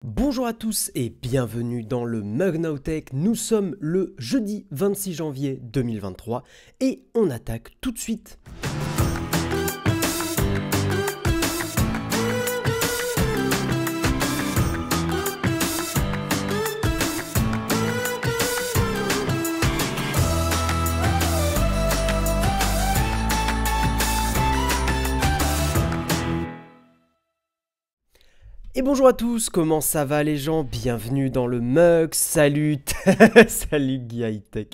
Bonjour à tous et bienvenue dans le Mug Now Tech. Nous sommes le jeudi 26 janvier 2023 et on attaque tout de suite. Et bonjour à tous, comment ça va les gens? Bienvenue dans le Mug, salut, salut Guy High Tech,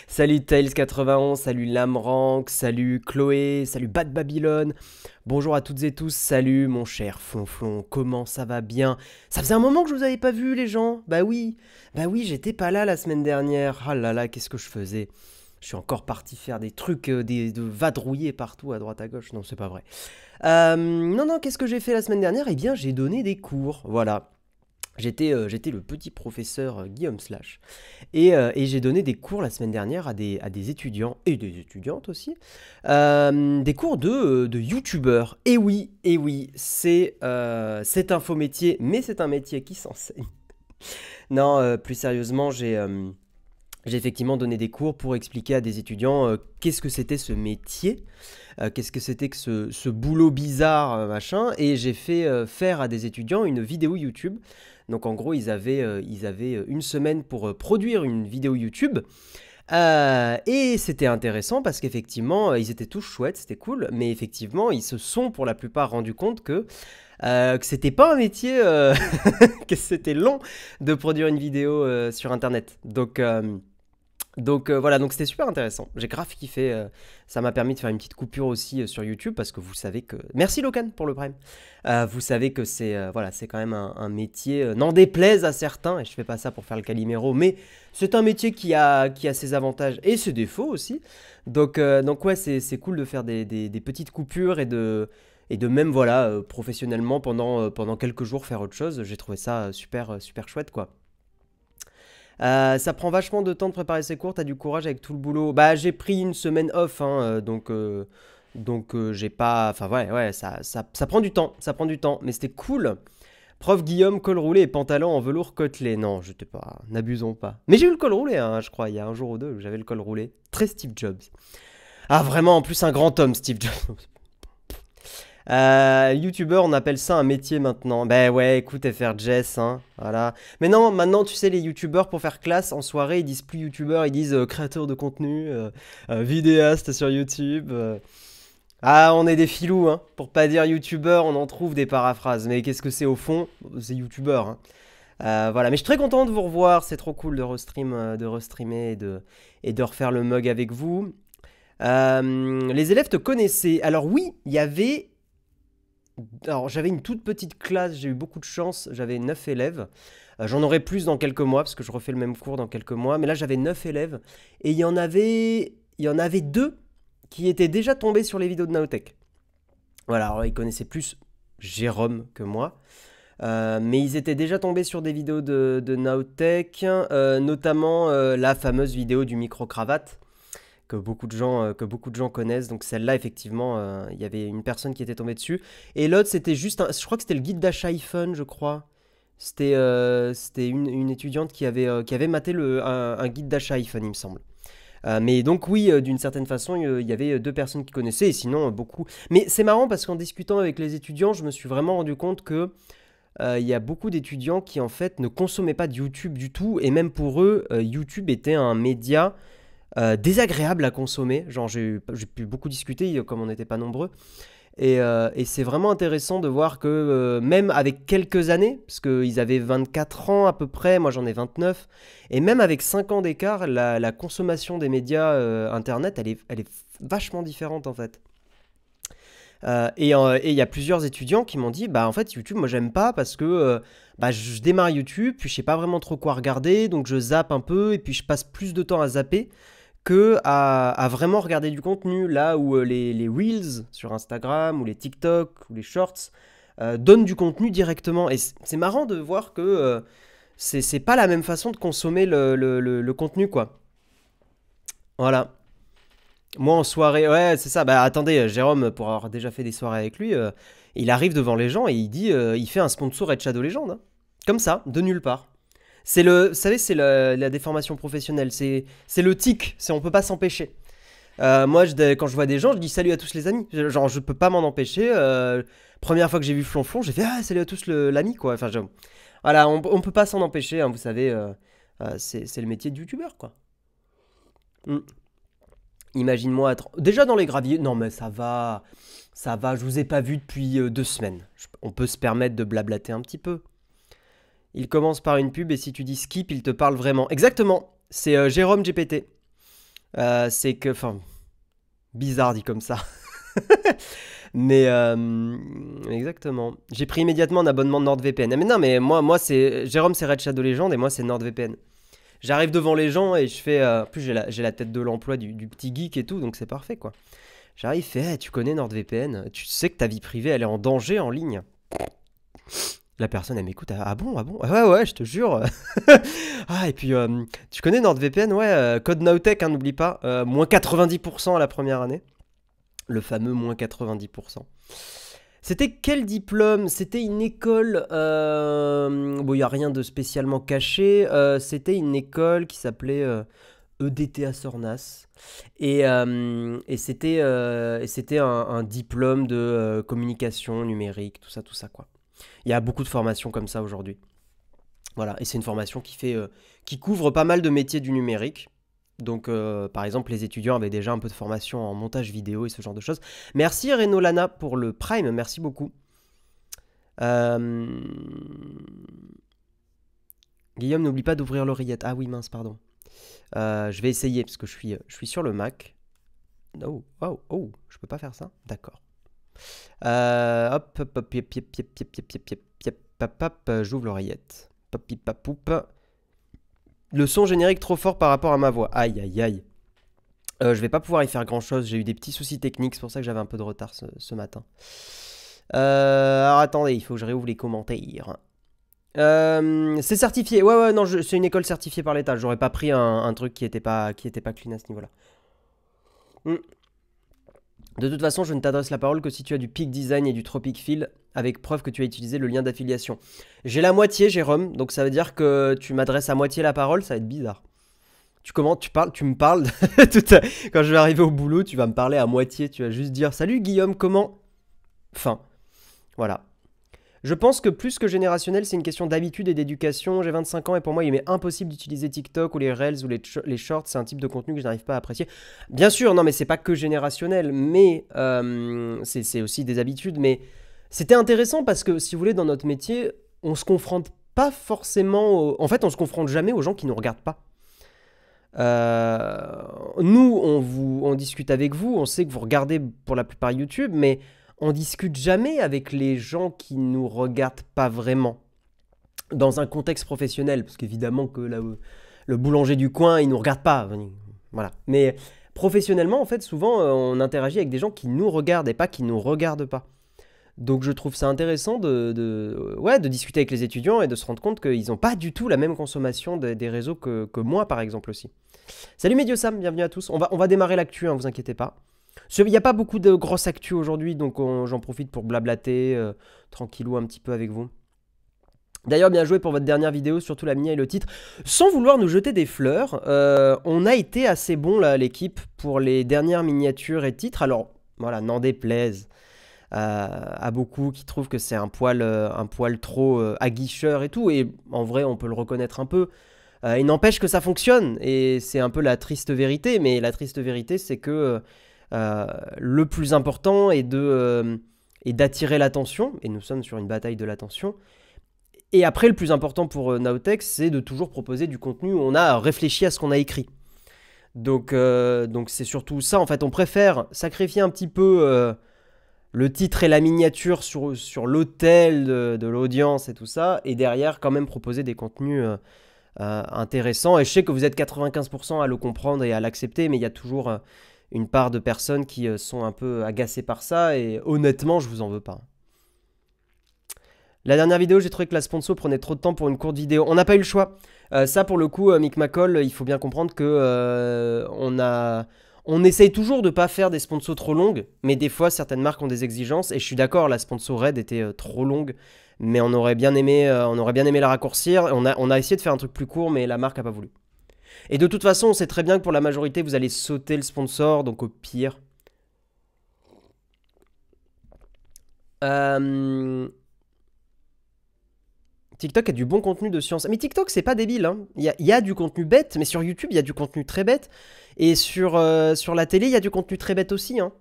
salut Tails91, salut Lamrank, salut Chloé, salut Bad Babylon, bonjour à toutes et tous, salut mon cher Flonflon, comment ça va bien? Ça faisait un moment que je vous avais pas vu les gens, bah oui, j'étais pas là la semaine dernière, ah là là, qu'est-ce que je faisais? Je suis encore parti faire des trucs, de vadrouiller partout à droite à gauche, non c'est pas vrai. Non, qu'est-ce que j'ai fait la semaine dernière? Eh bien, j'ai donné des cours, voilà. J'étais le petit professeur Guillaume Slash. Et j'ai donné des cours la semaine dernière à des étudiants et des étudiantes aussi. Des cours de youtubeurs. Et oui, c'est un faux métier, mais c'est un métier qui s'enseigne. Non, plus sérieusement, j'ai effectivement donné des cours pour expliquer à des étudiants qu'est-ce que c'était ce métier, qu'est-ce que c'était que ce boulot bizarre, machin, et j'ai fait faire à des étudiants une vidéo YouTube. Donc en gros, ils avaient une semaine pour produire une vidéo YouTube. Et c'était intéressant parce qu'effectivement, ils étaient tous chouettes, c'était cool, mais effectivement, ils se sont pour la plupart rendus compte que c'était pas un métier, que c'était long de produire une vidéo sur Internet. Donc voilà, donc c'était super intéressant. J'ai grave kiffé. Ça m'a permis de faire une petite coupure aussi sur YouTube parce que vous savez que. Merci Locan pour le prime. Vous savez que c'est voilà, c'est quand même un métier. N'en déplaise à certains, et je fais pas ça pour faire le Calimero, mais c'est un métier qui a ses avantages et ses défauts aussi. Donc ouais, c'est cool de faire des petites coupures et de même voilà, professionnellement pendant quelques jours faire autre chose. J'ai trouvé ça super chouette quoi. Ça prend vachement de temps de préparer ses cours, t'as du courage avec tout le boulot. Bah j'ai pris une semaine off, hein, donc j'ai pas... Enfin ouais, ça prend du temps, mais c'était cool. Prof Guillaume, col roulé et pantalon en velours côtelé. Non, j'étais pas... N'abusons pas. Mais j'ai eu le col roulé, hein, je crois, il y a un jour ou deux où j'avais le col roulé. Très Steve Jobs. Ah vraiment, en plus un grand homme, Steve Jobs. YouTubeur, on appelle ça un métier maintenant. Ben ouais, écoute, FR Jess, hein, voilà. Mais non, maintenant, tu sais, les YouTubeurs, pour faire classe, en soirée, ils disent plus YouTubeur, ils disent créateur de contenu, vidéaste sur YouTube. Ah, on est des filous, hein. Pour pas dire YouTubeur, on en trouve des paraphrases. Mais qu'est-ce que c'est au fond? C'est YouTubeur, hein. Voilà, mais je suis très content de vous revoir. C'est trop cool de restreamer et de refaire le mug avec vous. Les élèves te connaissaient. Alors oui, il y avait... Alors j'avais une toute petite classe, j'ai eu beaucoup de chance, j'avais 9 élèves. J'en aurai plus dans quelques mois parce que je refais le même cours dans quelques mois. Mais là j'avais 9 élèves et il y en avait 2 qui étaient déjà tombés sur les vidéos de Naotech. Voilà, alors ils connaissaient plus Jérôme que moi. Mais ils étaient déjà tombés sur des vidéos de Naotech, notamment la fameuse vidéo du micro-cravate que beaucoup de gens connaissent. Donc celle-là, effectivement, il y avait une personne qui était tombée dessus. Et l'autre, c'était juste, je crois que c'était le guide d'achat iPhone, je crois. C'était une étudiante qui avait maté un guide d'achat iPhone, il me semble. Mais donc oui, d'une certaine façon, il y avait 2 personnes qui connaissaient, et sinon beaucoup. Mais c'est marrant parce qu'en discutant avec les étudiants, je me suis vraiment rendu compte que il y a beaucoup d'étudiants qui en fait ne consommaient pas de YouTube du tout, et même pour eux, YouTube était un média désagréable à consommer. Genre j'ai pu beaucoup discuter comme on n'était pas nombreux. Et c'est vraiment intéressant de voir que même avec quelques années, parce qu'ils avaient 24 ans à peu près, moi j'en ai 29, et même avec 5 ans d'écart, la consommation des médias internet, elle est vachement différente en fait. Et il y a plusieurs étudiants qui m'ont dit, bah en fait YouTube moi j'aime pas parce que bah, je démarre YouTube, puis je sais pas vraiment trop quoi regarder, donc je zappe un peu, et puis je passe plus de temps à zapper que à vraiment regarder du contenu, là où les Reels sur Instagram, ou les TikTok, ou les Shorts donnent du contenu directement. Et c'est marrant de voir que c'est pas la même façon de consommer le contenu, quoi. Voilà. Moi en soirée, ouais, c'est ça. Bah attendez, Jérôme, pour avoir déjà fait des soirées avec lui, il arrive devant les gens et il dit, il fait un sponsor Red Shadow Legend, hein. Comme ça, de nulle part. C'est le, vous savez, c'est la déformation professionnelle. C'est le tic. On peut pas s'empêcher. Moi, quand je vois des gens, je dis salut à tous les amis. Genre, je peux pas m'en empêcher. Première fois que j'ai vu Flonflon, j'ai fait ah, salut à tous l'ami, quoi. Enfin, voilà, on peut pas s'en empêcher, hein, vous savez. C'est le métier de youtubeur, quoi. Mm. Imagine-moi être. Déjà dans les graviers. Non, mais ça va. Ça va, je vous ai pas vu depuis 2 semaines. On peut se permettre de blablater un petit peu. Il commence par une pub et si tu dis skip, il te parle vraiment. Exactement, c'est Jérôme GPT. C'est que. Enfin. Bizarre dit comme ça. Mais exactement. J'ai pris immédiatement un abonnement de NordVPN. Mais non, mais moi c'est Jérôme, c'est Red Shadow Legend et moi c'est NordVPN. J'arrive devant les gens et je fais. En plus, j'ai la tête de l'emploi du petit geek et tout, donc c'est parfait quoi. J'arrive, fais, hey, tu connais NordVPN, tu sais que ta vie privée elle est en danger en ligne. La personne elle m'écoute, ah bon, ouais, je te jure. Ah, et puis tu connais NordVPN, ouais, code Nowtech, hein, n'oublie pas, moins 90% à la première année. Le fameux moins 90%. C'était quel diplôme? C'était une école. Bon, il n'y a rien de spécialement caché. C'était une école qui s'appelait EDT à Sornas. Et c'était un diplôme de communication numérique, tout ça, quoi. Il y a beaucoup de formations comme ça aujourd'hui. Voilà, et c'est une formation qui couvre pas mal de métiers du numérique. Donc, par exemple, les étudiants avaient déjà un peu de formation en montage vidéo et ce genre de choses. Merci Reno Lana pour le Prime, merci beaucoup. Guillaume, n'oublie pas d'ouvrir l'oreillette. Ah oui, mince, pardon. Je vais essayer parce que je suis sur le Mac. Oh, je peux pas faire ça? D'accord. Hop, j'ouvre l'oreillette. Le son générique trop fort par rapport à ma voix. Aïe, aïe, aïe. Je vais pas pouvoir y faire grand chose. J'ai eu des petits soucis techniques. C'est pour ça que j'avais un peu de retard ce matin. Alors attendez, il faut que je réouvre les commentaires. C'est certifié. Ouais, non, c'est une école certifiée par l'État. J'aurais pas pris un truc qui était pas clean à ce niveau-là. De toute façon, je ne t'adresse la parole que si tu as du Peak Design et du Tropic Fill, avec preuve que tu as utilisé le lien d'affiliation. J'ai la moitié, Jérôme, donc ça veut dire que tu m'adresses à moitié la parole, ça va être bizarre. Tu me parles, quand je vais arriver au boulot, tu vas me parler à moitié, tu vas juste dire « Salut Guillaume, comment ?» Fin. Voilà. Je pense que plus que générationnel, c'est une question d'habitude et d'éducation. J'ai 25 ans et pour moi, il m'est impossible d'utiliser TikTok ou les Reels ou les Shorts. C'est un type de contenu que je n'arrive pas à apprécier. Bien sûr, non, mais c'est pas que générationnel, mais c'est aussi des habitudes. Mais c'était intéressant parce que, si vous voulez, dans notre métier, on se confronte pas forcément... En fait, on se confronte jamais aux gens qui nous regardent pas. Nous, on discute avec vous, on sait que vous regardez pour la plupart YouTube, mais... on discute jamais avec les gens qui nous regardent pas vraiment. Dans un contexte professionnel, parce qu'évidemment que le boulanger du coin, il nous regarde pas. Voilà. Mais professionnellement, en fait, souvent, on interagit avec des gens qui nous regardent et pas qui nous regardent pas. Donc je trouve ça intéressant de discuter avec les étudiants et de se rendre compte qu'ils n'ont pas du tout la même consommation des réseaux que moi, par exemple, aussi. Salut Mediosam, bienvenue à tous. On va démarrer l'actu, hein, vous inquiétez pas. Il n'y a pas beaucoup de grosses actus aujourd'hui, donc j'en profite pour blablater tranquillou un petit peu avec vous. D'ailleurs, bien joué pour votre dernière vidéo, surtout la mini et le titre. Sans vouloir nous jeter des fleurs, on a été assez bon là, l'équipe, pour les dernières miniatures et titres. Alors, voilà, n'en déplaise à beaucoup qui trouvent que c'est un poil trop aguicheur et tout. Et en vrai, on peut le reconnaître un peu. Il n'empêche que ça fonctionne, et c'est un peu la triste vérité. Mais la triste vérité, c'est que... le plus important est d'attirer l'attention, et nous sommes sur une bataille de l'attention. Et après, le plus important pour Nowtech, c'est de toujours proposer du contenu où on a réfléchi à ce qu'on a écrit. Donc c'est surtout ça, en fait, on préfère sacrifier un petit peu le titre et la miniature sur l'autel de l'audience et tout ça, et derrière quand même proposer des contenus intéressants. Et je sais que vous êtes 95% à le comprendre et à l'accepter, mais il y a toujours... une part de personnes qui sont un peu agacées par ça, et honnêtement, je vous en veux pas. La dernière vidéo, j'ai trouvé que la sponsor prenait trop de temps pour une courte vidéo. On n'a pas eu le choix. Ça, pour le coup, Mick McCall, il faut bien comprendre que on essaye toujours de pas faire des sponsors trop longues, mais des fois, certaines marques ont des exigences, et je suis d'accord, la sponsor Red était trop longue. Mais on aurait bien aimé la raccourcir. On a essayé de faire un truc plus court, mais la marque a pas voulu. Et de toute façon, on sait très bien que pour la majorité, vous allez sauter le sponsor, donc au pire. TikTok a du bon contenu de science. Mais TikTok, c'est pas débile. Hein. Il y a du contenu bête, mais sur YouTube, il y a du contenu très bête. Et sur la télé, il y a du contenu très bête aussi. Hein.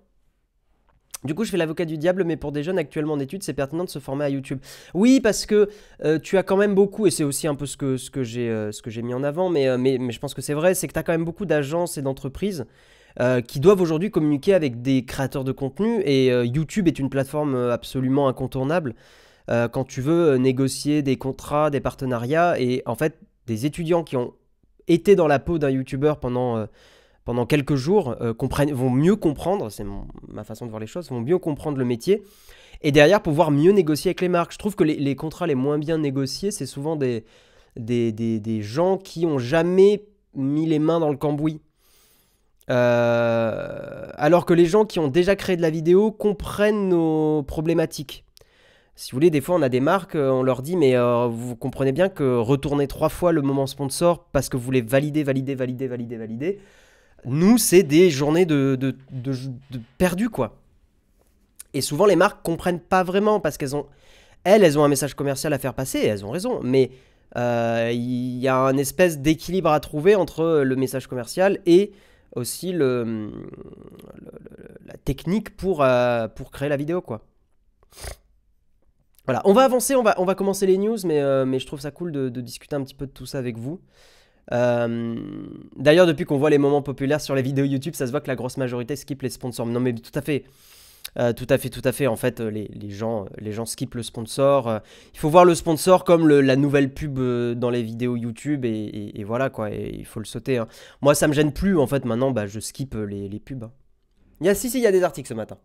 Du coup, je fais l'avocat du diable, mais pour des jeunes actuellement en études, c'est pertinent de se former à YouTube. Oui, parce que tu as quand même beaucoup, et c'est aussi un peu ce que j'ai mis en avant, mais je pense que c'est vrai, c'est que tu as quand même beaucoup d'agences et d'entreprises qui doivent aujourd'hui communiquer avec des créateurs de contenu, et YouTube est une plateforme absolument incontournable quand tu veux négocier des contrats, des partenariats, et en fait, des étudiants qui ont été dans la peau d'un YouTuber pendant quelques jours vont mieux comprendre, c'est ma façon de voir les choses, vont mieux comprendre le métier et derrière pouvoir mieux négocier avec les marques. Je trouve que les contrats les moins bien négociés, c'est souvent des gens qui ont jamais mis les mains dans le cambouis. Alors que les gens qui ont déjà créé de la vidéo comprennent nos problématiques. Si vous voulez, des fois, on a des marques, on leur dit, mais vous comprenez bien que retourner 3 fois le moment sponsor parce que vous voulez valider. Nous, c'est des journées de perdues, quoi. Et souvent, les marques comprennent pas vraiment parce qu'elles ont un message commercial à faire passer, et elles ont raison. Mais il y a un espèce d'équilibre à trouver entre le message commercial et aussi la technique pour créer la vidéo, quoi. Voilà, on va avancer, on va commencer les news, mais je trouve ça cool de discuter un petit peu de tout ça avec vous. D'ailleurs, depuis qu'on voit les moments populaires sur les vidéos YouTube, ça se voit que la grosse majorité skip les sponsors. Non, mais tout à fait. En fait, les gens skippent le sponsor. Il faut voir le sponsor comme la nouvelle pub dans les vidéos YouTube et voilà quoi. Et il faut le sauter. Hein. Moi, ça me gêne plus. En fait, maintenant, je skip les pubs. Hein. Il y a des articles ce matin.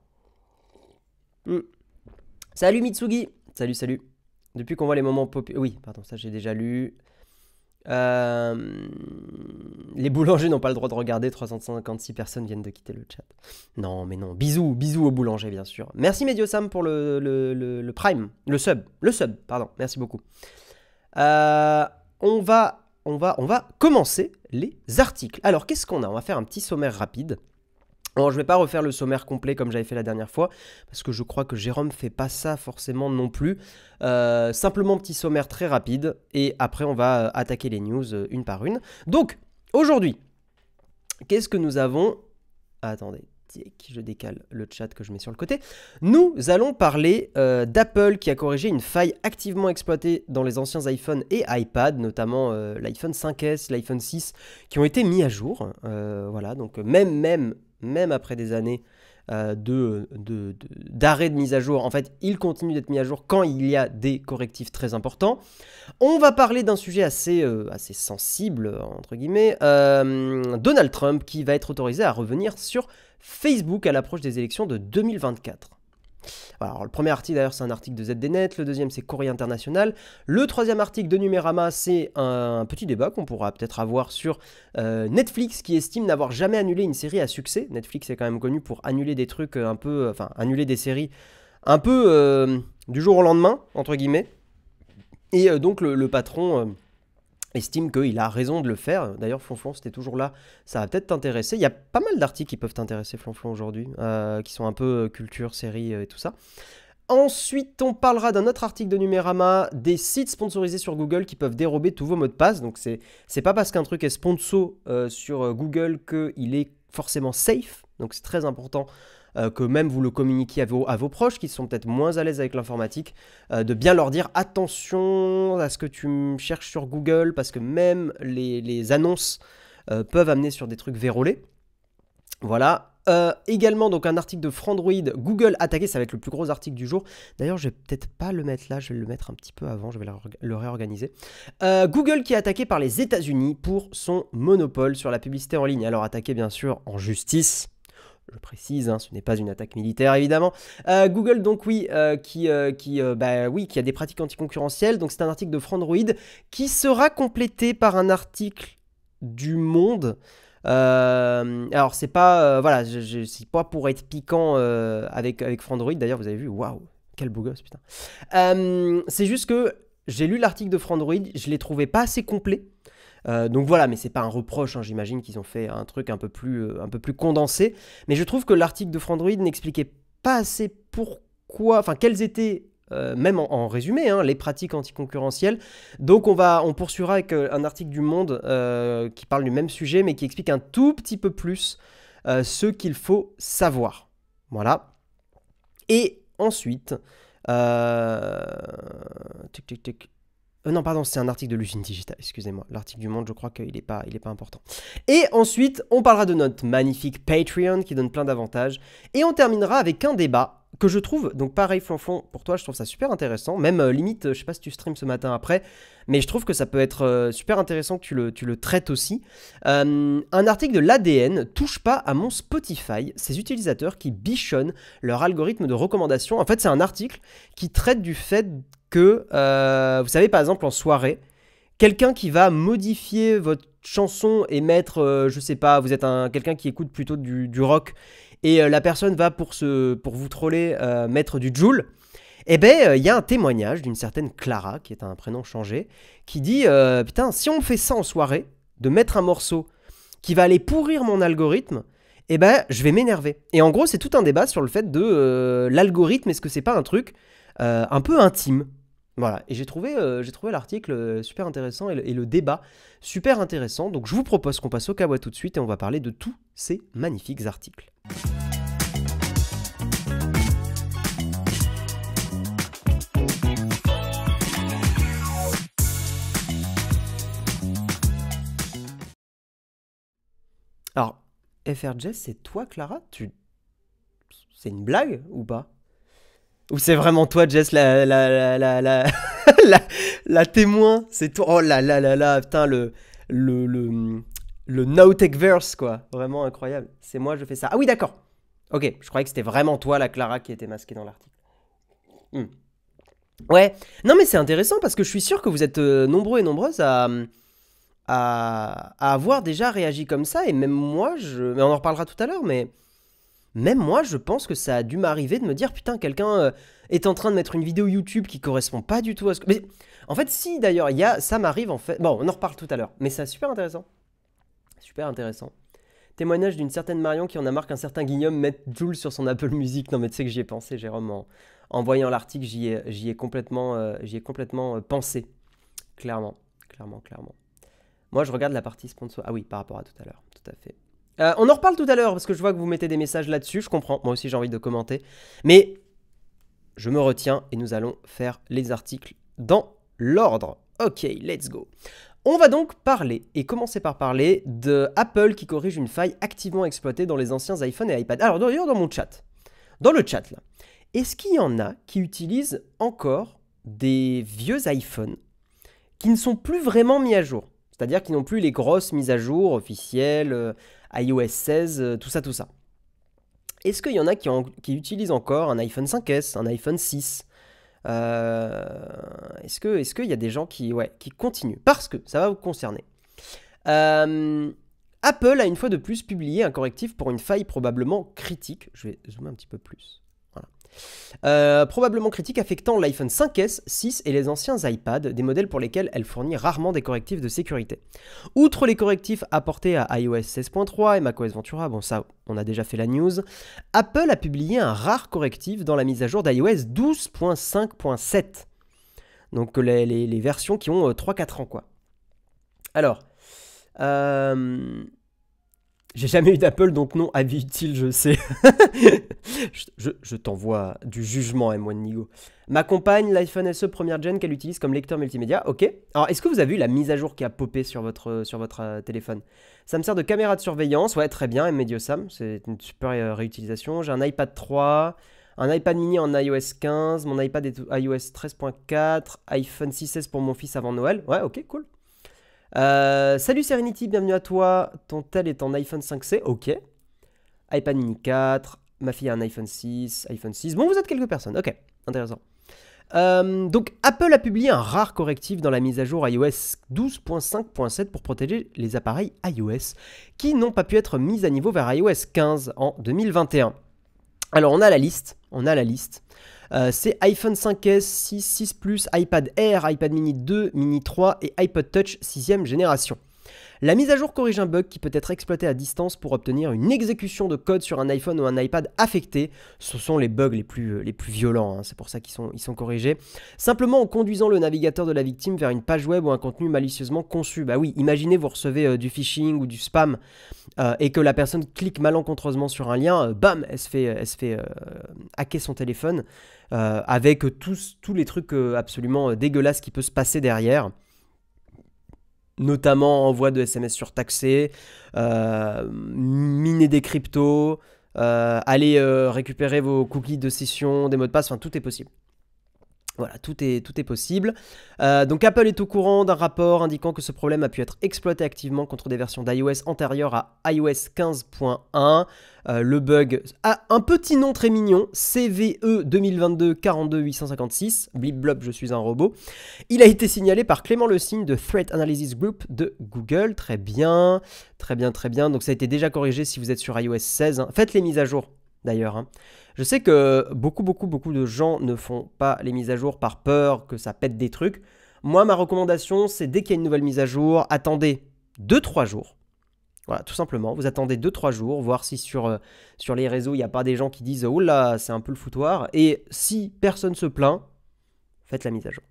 Salut Mitsugi. Salut. Depuis qu'on voit les moments populaires. Oui, pardon, ça j'ai déjà lu. Les boulangers n'ont pas le droit de regarder, 356 personnes viennent de quitter le chat. Non, mais non, bisous aux boulangers, bien sûr. Merci Mediosam pour le prime, le sub, pardon, merci beaucoup. On va commencer les articles. Alors, qu'est-ce qu'on a? On va faire un petit sommaire rapide. Alors, je ne vais pas refaire le sommaire complet comme j'avais fait la dernière fois, parce que je crois que Jérôme fait pas ça forcément non plus. Simplement petit sommaire très rapide, et après on va attaquer les news une par une. Donc, aujourd'hui, qu'est-ce que nous avons? Attendez, je décale le chat que je mets sur le côté. Nous allons parler d'Apple qui a corrigé une faille activement exploitée dans les anciens iPhones et iPad, notamment l'iPhone 5S, l'iPhone 6, qui ont été mis à jour. Voilà, donc même après des années d'arrêt de mise à jour, en fait, il continue d'être mis à jour quand il y a des correctifs très importants. On va parler d'un sujet assez sensible, entre guillemets, Donald Trump qui va être autorisé à revenir sur Facebook à l'approche des élections de 2024. Alors, le premier article d'ailleurs c'est un article de ZDNet, le deuxième c'est Courrier International, le troisième article de Numérama c'est un petit débat qu'on pourra peut-être avoir sur Netflix qui estime n'avoir jamais annulé une série à succès. Netflix est quand même connu pour annuler des trucs annuler des séries un peu du jour au lendemain, entre guillemets. Et donc le patron estime qu'il a raison de le faire. D'ailleurs, Flonflon, c'était toujours là. Ça va peut-être t'intéresser. Il y a pas mal d'articles qui peuvent t'intéresser, Flonflon, aujourd'hui, qui sont un peu culture, série et tout ça. Ensuite, on parlera d'un autre article de Numérama, des sites sponsorisés sur Google qui peuvent dérober tous vos mots de passe. Donc, c'est pas parce qu'un truc est sponsor sur Google qu'il est forcément safe. Donc, c'est très important que même vous le communiquiez à vos proches qui sont peut-être moins à l'aise avec l'informatique, de bien leur dire attention à ce que tu cherches sur Google parce que même les annonces peuvent amener sur des trucs vérolés. Voilà. Également donc un article de Frandroid, Google attaqué, ça va être le plus gros article du jour. D'ailleurs je vais peut-être pas le mettre là, je vais le mettre un petit peu avant, je vais le réorganiser. Google qui est attaqué par les États-Unis pour son monopole sur la publicité en ligne. Alors attaqué bien sûr en justice. Je précise, hein, ce n'est pas une attaque militaire évidemment. Google donc oui, qui a des pratiques anticoncurrentielles. Donc c'est un article de Frandroid qui sera complété par un article du Monde. Alors c'est pas c'est pas pour être piquant avec Frandroid. D'ailleurs vous avez vu, waouh, quel beau gosse, putain. C'est juste que j'ai lu l'article de Frandroid, je l'ai trouvé pas assez complet. Donc voilà, mais c'est pas un reproche, hein, j'imagine qu'ils ont fait un truc un peu plus condensé. Mais je trouve que l'article de Frandroid n'expliquait pas assez pourquoi, enfin quelles étaient, même en résumé, hein, les pratiques anticoncurrentielles. Donc on poursuivra avec un article du Monde qui parle du même sujet, mais qui explique un tout petit peu plus ce qu'il faut savoir. Voilà. Et ensuite, non, pardon, c'est un article de l'usine digitale, excusez-moi. L'article du Monde, je crois qu'il n'est pas important. Et ensuite, on parlera de notre magnifique Patreon qui donne plein d'avantages. Et on terminera avec un débat que je trouve, donc pareil Flonflon, pour toi, je trouve ça super intéressant. Même limite, je sais pas si tu streams ce matin après, mais je trouve que ça peut être super intéressant que tu le traites aussi. Un article de l'ADN touche pas à mon Spotify, ces utilisateurs qui bichonnent leur algorithme de recommandation. En fait, c'est un article qui traite du fait que, vous savez, par exemple, en soirée, quelqu'un qui va modifier votre chanson et mettre, je sais pas, vous êtes quelqu'un qui écoute plutôt du rock, et la personne va, pour vous troller, mettre du Jul, eh ben, il y a un témoignage d'une certaine Clara, qui est un prénom changé, qui dit, putain, si on fait ça en soirée, de mettre un morceau qui va aller pourrir mon algorithme, eh ben, je vais m'énerver. Et en gros, c'est tout un débat sur le fait de l'algorithme, est-ce que c'est pas un truc un peu intime? Voilà, et j'ai trouvé l'article super intéressant et le débat super intéressant. Donc je vous propose qu'on passe au Kawa tout de suite et on va parler de tous ces magnifiques articles. Alors, FRJ, c'est toi Clara? C'est une blague ou pas? Ou c'est vraiment toi, Jess, la témoin? C'est toi? Oh là là là là, putain, le no-tech-verse, quoi. Vraiment incroyable. C'est moi, je fais ça. Ah oui, d'accord. Ok, je croyais que c'était vraiment toi, la Clara, qui était masquée dans l'article. Ouais. Non, mais c'est intéressant parce que je suis sûr que vous êtes nombreux et nombreuses à avoir déjà réagi comme ça. Et même moi, mais on en reparlera tout à l'heure, mais... Même moi, je pense que ça a dû m'arriver de me dire, putain, quelqu'un est en train de mettre une vidéo YouTube qui correspond pas du tout à ce que... Mais en fait, si d'ailleurs, ça m'arrive en fait... Bon, on en reparle tout à l'heure, mais c'est super intéressant. Super intéressant. Témoignage d'une certaine Marion qui en a marre qu'un certain Guillaume mette Jul sur son Apple Music. Non mais tu sais que j'y ai pensé, Jérôme, en voyant l'article, j'y ai complètement pensé. Clairement. Moi, je regarde la partie sponsor... Ah oui, par rapport à tout à l'heure, tout à fait. On en reparle tout à l'heure parce que je vois que vous mettez des messages là-dessus, je comprends, moi aussi j'ai envie de commenter. Mais je me retiens et nous allons faire les articles dans l'ordre. Ok, let's go. On va donc parler, et commencer par parler, de Apple qui corrige une faille activement exploitée dans les anciens iPhone et iPad. Alors d'ailleurs dans mon chat, dans le chat là, est-ce qu'il y en a qui utilisent encore des vieux iPhones qui ne sont plus vraiment mis à jour? C'est-à-dire qui n'ont plus les grosses mises à jour officielles, iOS 16, tout ça. Est-ce qu'il y en a qui utilisent encore un iPhone 5S, un iPhone 6 Est-ce qu'il y a des gens qui continuent? Parce que ça va vous concerner. Apple a une fois de plus publié un correctif pour une faille probablement critique. Je vais zoomer un petit peu plus. Voilà. Probablement critique affectant l'iPhone 5S, 6 et les anciens iPad, des modèles pour lesquels elle fournit rarement des correctifs de sécurité. Outre les correctifs apportés à iOS 16.3 et macOS Ventura, bon ça on a déjà fait la news, Apple a publié un rare correctif dans la mise à jour d'iOS 12.5.7. Donc les versions qui ont 3-4 ans quoi. Alors, j'ai jamais eu d'Apple, donc non, avis utile, je sais. je t'envoie du jugement, M1 Nigo. Ma compagne, l'iPhone SE première gen qu'elle utilise comme lecteur multimédia, ok. Alors, est-ce que vous avez vu la mise à jour qui a popé sur votre téléphone? Ça me sert de caméra de surveillance, ouais, très bien, Medio Sam, c'est une super réutilisation. J'ai un iPad 3, un iPad mini en iOS 15, mon iPad est iOS 13.4, iPhone 6S pour mon fils avant Noël, ouais, ok, cool. Salut Serenity, bienvenue à toi. Ton tel est en iPhone 5C, ok. iPad mini 4, ma fille a un iPhone 6, iPhone 6. Bon, vous êtes quelques personnes, ok, intéressant. Donc Apple a publié un rare correctif dans la mise à jour iOS 12.5.7 pour protéger les appareils iOS qui n'ont pas pu être mis à niveau vers iOS 15 en 2021. Alors on a la liste. C'est iPhone 5S, 6, 6 Plus, iPad Air, iPad mini 2, mini 3 et iPod Touch 6ème génération. La mise à jour corrige un bug qui peut être exploité à distance pour obtenir une exécution de code sur un iPhone ou un iPad affecté. Ce sont les bugs les plus violents, hein, c'est pour ça qu'ils sont corrigés. Simplement en conduisant le navigateur de la victime vers une page web ou un contenu malicieusement conçu. Bah oui, imaginez vous recevez du phishing ou du spam et que la personne clique malencontreusement sur un lien, bam, elle se fait hacker son téléphone avec tous les trucs absolument dégueulasses qui peuvent se passer derrière. Notamment envoi de SMS surtaxés, miner des cryptos, aller récupérer vos cookies de session, des mots de passe, enfin tout est possible. Voilà, tout est possible. Donc Apple est au courant d'un rapport indiquant que ce problème a pu être exploité activement contre des versions d'iOS antérieures à iOS 15.1. Le bug a un petit nom très mignon, CVE 2022 42 856, blip blop je suis un robot. Il a été signalé par Clément Le Signe de Threat Analysis Group de Google. Très bien, très bien, très bien. Donc ça a été déjà corrigé si vous êtes sur iOS 16. Hein. Faites les mises à jour d'ailleurs. Hein. Je sais que beaucoup de gens ne font pas les mises à jour par peur que ça pète des trucs. Moi, ma recommandation, c'est dès qu'il y a une nouvelle mise à jour, attendez 2-3 jours. Voilà, tout simplement. Vous attendez 2-3 jours, voir si sur les réseaux, il n'y a pas des gens qui disent « Oh là, c'est un peu le foutoir ». Et si personne se plaint, faites la mise à jour.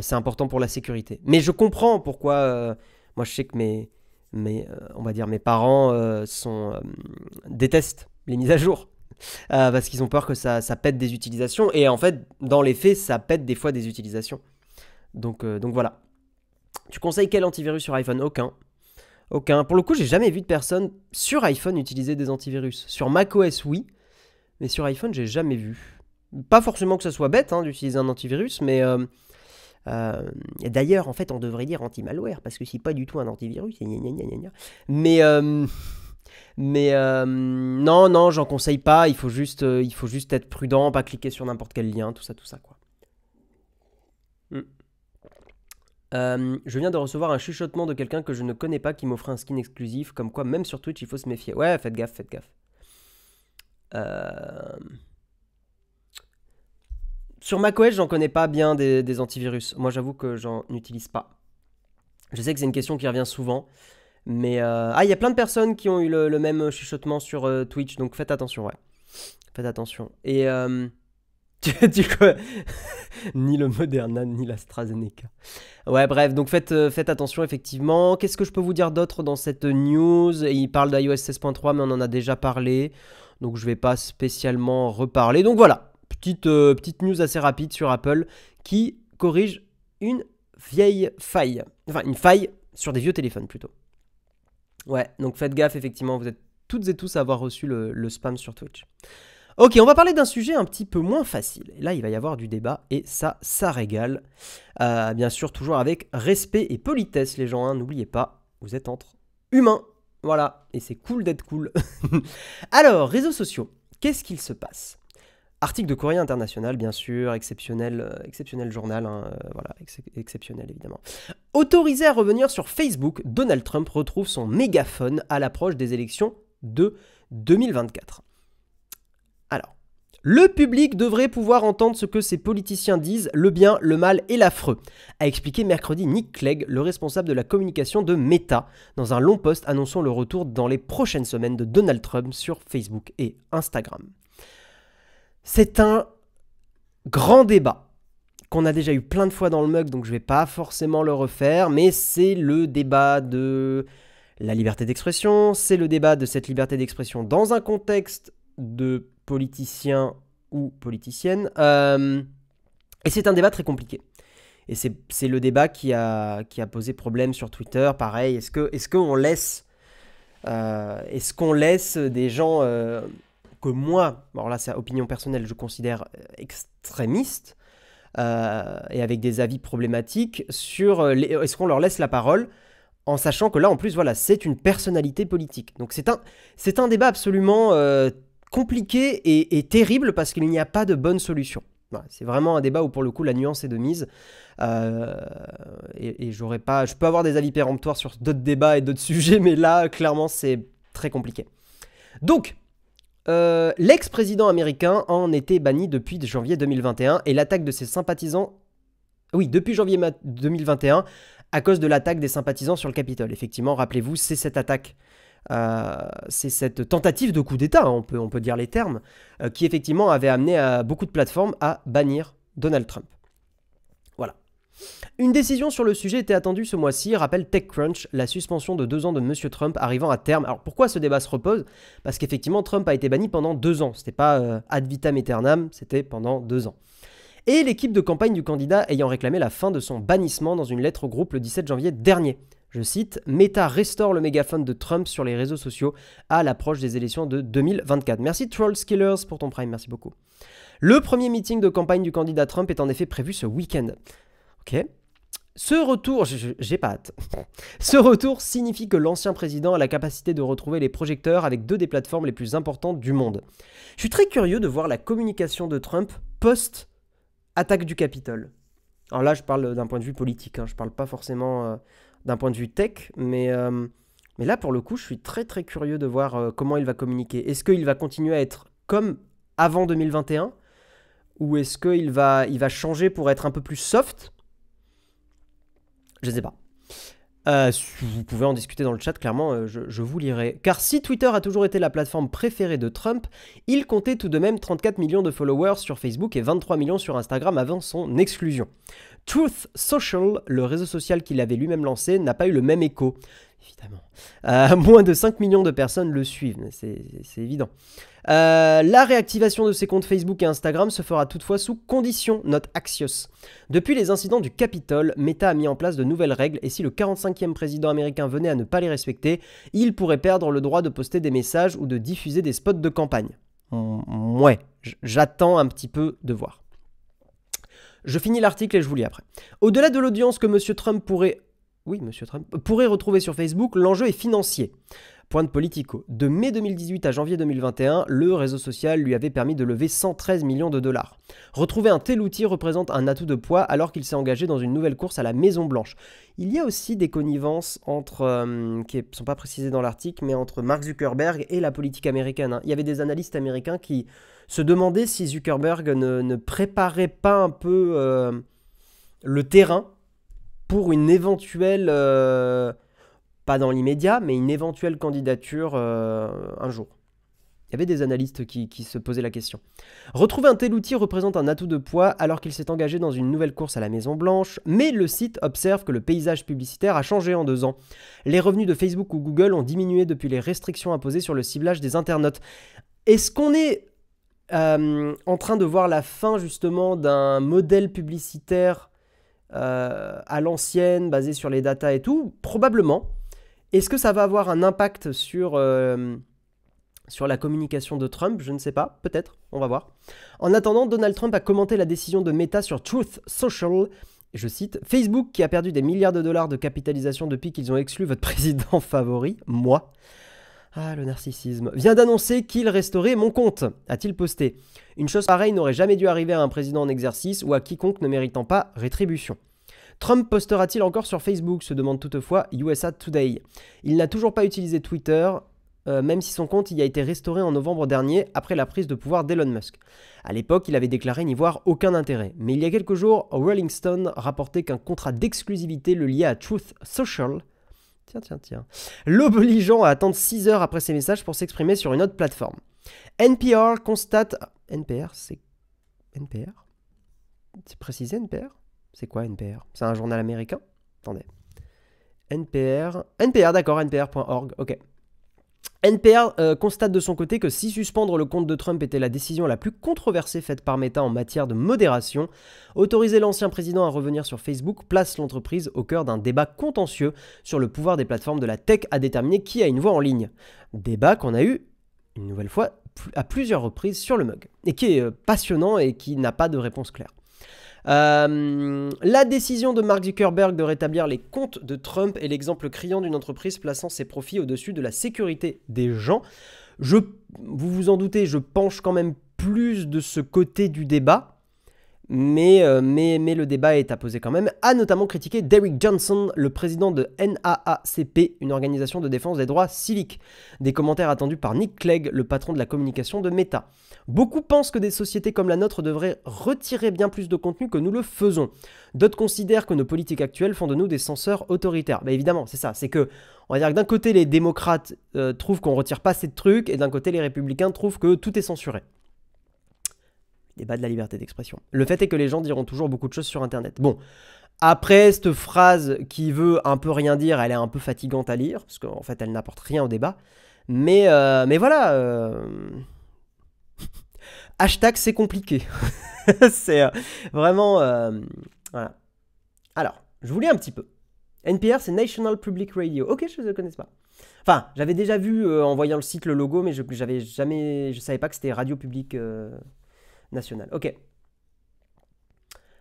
C'est important pour la sécurité. Mais je comprends pourquoi... moi, je sais que on va dire mes parents détestent les mises à jour. Parce qu'ils ont peur que ça pète des utilisations. Et en fait, dans les faits, ça pète des fois des utilisations. Donc voilà. Tu conseilles quel antivirus sur iPhone? Aucun. Pour le coup, j'ai jamais vu de personne sur iPhone utiliser des antivirus. Sur macOS, oui. Mais sur iPhone, j'ai jamais vu. Pas forcément que ça soit bête hein, d'utiliser un antivirus, mais... d'ailleurs, en fait, on devrait dire anti-malware, parce que c'est pas du tout un antivirus. Mais non, j'en conseille pas. Il faut juste être prudent, pas cliquer sur n'importe quel lien, tout ça, quoi. Je viens de recevoir un chuchotement de quelqu'un que je ne connais pas qui m'offrait un skin exclusif, comme quoi même sur Twitch il faut se méfier. Ouais, faites gaffe. Sur macOS, j'en connais pas bien des antivirus. Moi, j'avoue que j'en utilise pas. Je sais que c'est une question qui revient souvent. Mais il y a plein de personnes qui ont eu le même chuchotement sur Twitch, donc faites attention, ouais. Faites attention. Et tu quoi ni le Moderna, ni l'AstraZeneca. Ouais, bref, donc faites attention, effectivement. Qu'est-ce que je peux vous dire d'autre dans cette news? Il parle d'iOS 16.3, mais on en a déjà parlé. Donc je vais pas spécialement reparler. Donc voilà, petite news assez rapide sur Apple qui corrige une vieille faille. Enfin, une faille sur des vieux téléphones plutôt. Ouais, donc faites gaffe, effectivement, vous êtes toutes et tous à avoir reçu le spam sur Twitch. Ok, on va parler d'un sujet un petit peu moins facile. Et là, il va y avoir du débat et ça régale. Bien sûr, toujours avec respect et politesse, les gens, hein, n'oubliez pas, vous êtes entre humains. Voilà, et c'est cool d'être cool. Alors, réseaux sociaux, qu'est-ce qu'il se passe? Article de Courrier International, bien sûr, exceptionnel journal, hein, voilà, exceptionnel évidemment. Autorisé à revenir sur Facebook, Donald Trump retrouve son mégaphone à l'approche des élections de 2024. Alors, le public devrait pouvoir entendre ce que ces politiciens disent, le bien, le mal et l'affreux, a expliqué mercredi Nick Clegg, le responsable de la communication de Meta, dans un long post annonçant le retour dans les prochaines semaines de Donald Trump sur Facebook et Instagram. C'est un grand débat qu'on a déjà eu plein de fois dans le mug, donc je ne vais pas forcément le refaire, mais c'est le débat de la liberté d'expression, c'est le débat de cette liberté d'expression dans un contexte de politiciens ou politiciennes, et c'est un débat très compliqué. Et c'est le débat qui a posé problème sur Twitter, pareil, est-ce qu'on laisse des gens... que moi, alors là c'est opinion personnelle, je considère extrémistes et avec des avis problématiques sur est-ce qu'on leur laisse la parole en sachant que là en plus voilà c'est une personnalité politique. Donc c'est un débat absolument compliqué et terrible parce qu'il n'y a pas de bonne solution. Voilà, c'est vraiment un débat où pour le coup la nuance est de mise et je peux avoir des avis péremptoires sur d'autres débats et d'autres sujets mais là clairement c'est très compliqué. Donc L'ex-président américain en était banni depuis janvier 2021 et l'attaque de ses sympathisants... Oui, depuis janvier 2021 à cause de l'attaque des sympathisants sur le Capitole. Effectivement, rappelez-vous, c'est cette attaque, c'est cette tentative de coup d'État, hein, on peut dire les termes, qui effectivement avait amené beaucoup de plateformes à bannir Donald Trump. Voilà. Une décision sur le sujet était attendue ce mois-ci, rappelle TechCrunch, la suspension de 2 ans de Monsieur Trump arrivant à terme. Alors pourquoi ce débat se repose? Parce qu'effectivement, Trump a été banni pendant 2 ans. C'était pas ad vitam aeternam, c'était pendant 2 ans. Et l'équipe de campagne du candidat ayant réclamé la fin de son bannissement dans une lettre au groupe le 17 janvier dernier. Je cite, « Meta restaure le mégaphone de Trump sur les réseaux sociaux à l'approche des élections de 2024. » Merci Trollskillers pour ton prime, merci beaucoup. Le premier meeting de campagne du candidat Trump est en effet prévu ce week-end. Ok. Ce retour, j'ai pas hâte. Ce retour signifie que l'ancien président a la capacité de retrouver les projecteurs avec 2 des plateformes les plus importantes du monde. Je suis très curieux de voir la communication de Trump post-attaque du Capitole. Alors là, je parle d'un point de vue politique, hein. Je parle pas forcément d'un point de vue tech, mais là, pour le coup, je suis très très curieux de voir comment il va communiquer. Est-ce qu'il va continuer à être comme avant 2021 ou est-ce qu'il va changer pour être un peu plus soft? Je ne sais pas. Vous pouvez en discuter dans le chat, clairement, je vous lirai. Car si Twitter a toujours été la plateforme préférée de Trump, il comptait tout de même 34 millions de followers sur Facebook et 23 millions sur Instagram avant son exclusion. Truth Social, le réseau social qu'il avait lui-même lancé, n'a pas eu le même écho. Évidemment. Moins de 5 millions de personnes le suivent, c'est évident. La réactivation de ses comptes Facebook et Instagram se fera toutefois sous condition, note Axios. Depuis les incidents du Capitole, Meta a mis en place de nouvelles règles et si le 45e président américain venait à ne pas les respecter, il pourrait perdre le droit de poster des messages ou de diffuser des spots de campagne. Ouais, j'attends un petit peu de voir. Je finis l'article et je vous lis après. Au-delà de l'audience que Monsieur Trump pourrait retrouver sur Facebook, l'enjeu est financier. Point de Politico. De mai 2018 à janvier 2021, le réseau social lui avait permis de lever 113 millions de dollars. Retrouver un tel outil représente un atout de poids alors qu'il s'est engagé dans une nouvelle course à la Maison Blanche. Il y a aussi des connivences entre, qui ne sont pas précisées dans l'article, mais entre Mark Zuckerberg et la politique américaine. Il y avait des analystes américains qui se demandaient si Zuckerberg ne préparait pas un peu le terrain pour une éventuelle... pas dans l'immédiat, mais une éventuelle candidature un jour. Il y avait des analystes qui se posaient la question. Retrouver un tel outil représente un atout de poids alors qu'il s'est engagé dans une nouvelle course à la Maison Blanche, mais le site observe que le paysage publicitaire a changé en 2 ans. Les revenus de Facebook ou Google ont diminué depuis les restrictions imposées sur le ciblage des internautes. Est-ce qu'on est en train de voir la fin justement d'un modèle publicitaire à l'ancienne, basé sur les datas et tout? Probablement. Est-ce que ça va avoir un impact sur la communication de Trump? Je ne sais pas, peut-être, on va voir. En attendant, Donald Trump a commenté la décision de Meta sur Truth Social. Je cite, « Facebook, qui a perdu des milliards de dollars de capitalisation depuis qu'ils ont exclu votre président favori, moi. » Ah, le narcissisme. « Vient d'annoncer qu'il restaurait mon compte, a-t-il posté. Une chose pareille n'aurait jamais dû arriver à un président en exercice ou à quiconque ne méritant pas rétribution. » Trump postera-t-il encore sur Facebook, se demande toutefois USA Today. Il n'a toujours pas utilisé Twitter, même si son compte y a été restauré en novembre dernier après la prise de pouvoir d'Elon Musk. À l'époque, il avait déclaré n'y voir aucun intérêt. Mais il y a quelques jours, Rolling Stone rapportait qu'un contrat d'exclusivité le liait à Truth Social, l'obligeant à attendre 6 heures après ses messages pour s'exprimer sur une autre plateforme. NPR constate... NPR, c'est... NPR? C'est précisé NPR? C'est quoi NPR? C'est un journal américain? Attendez. NPR... NPR, d'accord, npr.org, ok. NPR constate de son côté que si suspendre le compte de Trump était la décision la plus controversée faite par Meta en matière de modération, autoriser l'ancien président à revenir sur Facebook place l'entreprise au cœur d'un débat contentieux sur le pouvoir des plateformes de la tech à déterminer qui a une voix en ligne. Débat qu'on a eu, une nouvelle fois, à plusieurs reprises sur le mug, et qui est passionnant et qui n'a pas de réponse claire. La décision de Mark Zuckerberg de rétablir les comptes de Trump est l'exemple criant d'une entreprise plaçant ses profits au-dessus de la sécurité des gens. Vous vous en doutez, je penche quand même plus de ce côté du débat, mais le débat est à poser quand même, a notamment critiqué Derrick Johnson, le président de NAACP, une organisation de défense des droits civiques. Des commentaires attendus par Nick Clegg, le patron de la communication de Meta. Beaucoup pensent que des sociétés comme la nôtre devraient retirer bien plus de contenu que nous le faisons. D'autres considèrent que nos politiques actuelles font de nous des censeurs autoritaires. Bah évidemment, c'est ça, c'est que, on va dire que d'un côté les démocrates trouvent qu'on retire pas assez de trucs, et d'un côté les républicains trouvent que tout est censuré. Débat de la liberté d'expression. Le fait est que les gens diront toujours beaucoup de choses sur Internet. Bon, après, cette phrase qui veut un peu rien dire, elle est un peu fatigante à lire, parce qu'en fait, elle n'apporte rien au débat. Mais voilà. Hashtag, c'est compliqué. C'est vraiment... voilà. Alors, je vous lis un petit peu. NPR, c'est National Public Radio. Ok, je ne le connais pas. Enfin, j'avais déjà vu en voyant le site, le logo, mais je savais pas que c'était Radio Publique... national. Ok.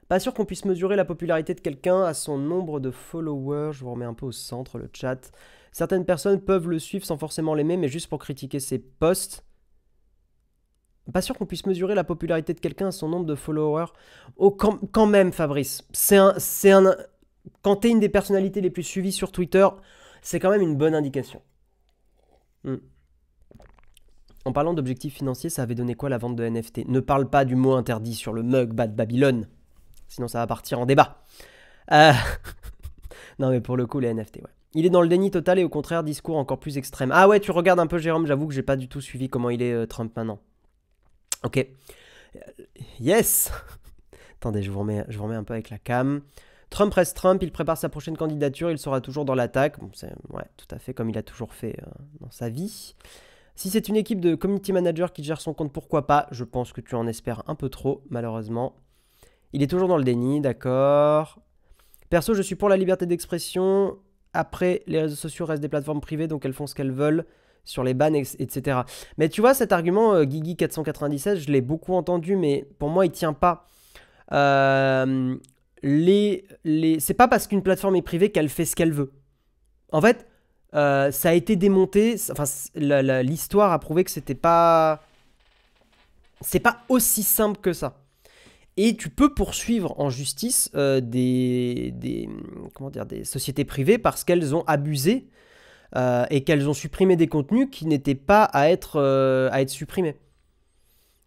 Pas sûr qu'on puisse mesurer la popularité de quelqu'un à son nombre de followers. Je vous remets un peu au centre le chat. Certaines personnes peuvent le suivre sans forcément l'aimer, mais juste pour critiquer ses posts. Pas sûr qu'on puisse mesurer la popularité de quelqu'un à son nombre de followers. Oh, quand même, Fabrice. Quand t'es une des personnalités les plus suivies sur Twitter, c'est quand même une bonne indication. En parlant d'objectifs financiers, ça avait donné quoi la vente de NFT? Ne parle pas du mot interdit sur le mug Bad Babylone. Sinon ça va partir en débat. Non mais pour le coup les NFT, ouais. Il est dans le déni total et au contraire discours encore plus extrême. Ah ouais, tu regardes un peu Jérôme, j'avoue que j'ai pas du tout suivi comment il est Trump maintenant. Ok. Yes. Attendez, je vous remets un peu avec la cam. Trump reste Trump, il prépare sa prochaine candidature, il sera toujours dans l'attaque. Bon, c'est ouais, tout à fait comme il a toujours fait dans sa vie. Si c'est une équipe de community manager qui gère son compte, pourquoi pas? Je pense que tu en espères un peu trop, malheureusement. Il est toujours dans le déni, d'accord. Perso, je suis pour la liberté d'expression. Après, les réseaux sociaux restent des plateformes privées, donc elles font ce qu'elles veulent sur les bans, etc. Mais tu vois, cet argument, Guigui497, je l'ai beaucoup entendu, mais pour moi, il tient pas. C'est pas parce qu'une plateforme est privée qu'elle fait ce qu'elle veut. En fait, ça a été démonté. Enfin, l'histoire a prouvé que c'était pas... C'est pas aussi simple que ça. Et tu peux poursuivre en justice des sociétés privées parce qu'elles ont abusé et qu'elles ont supprimé des contenus qui n'étaient pas à être supprimés.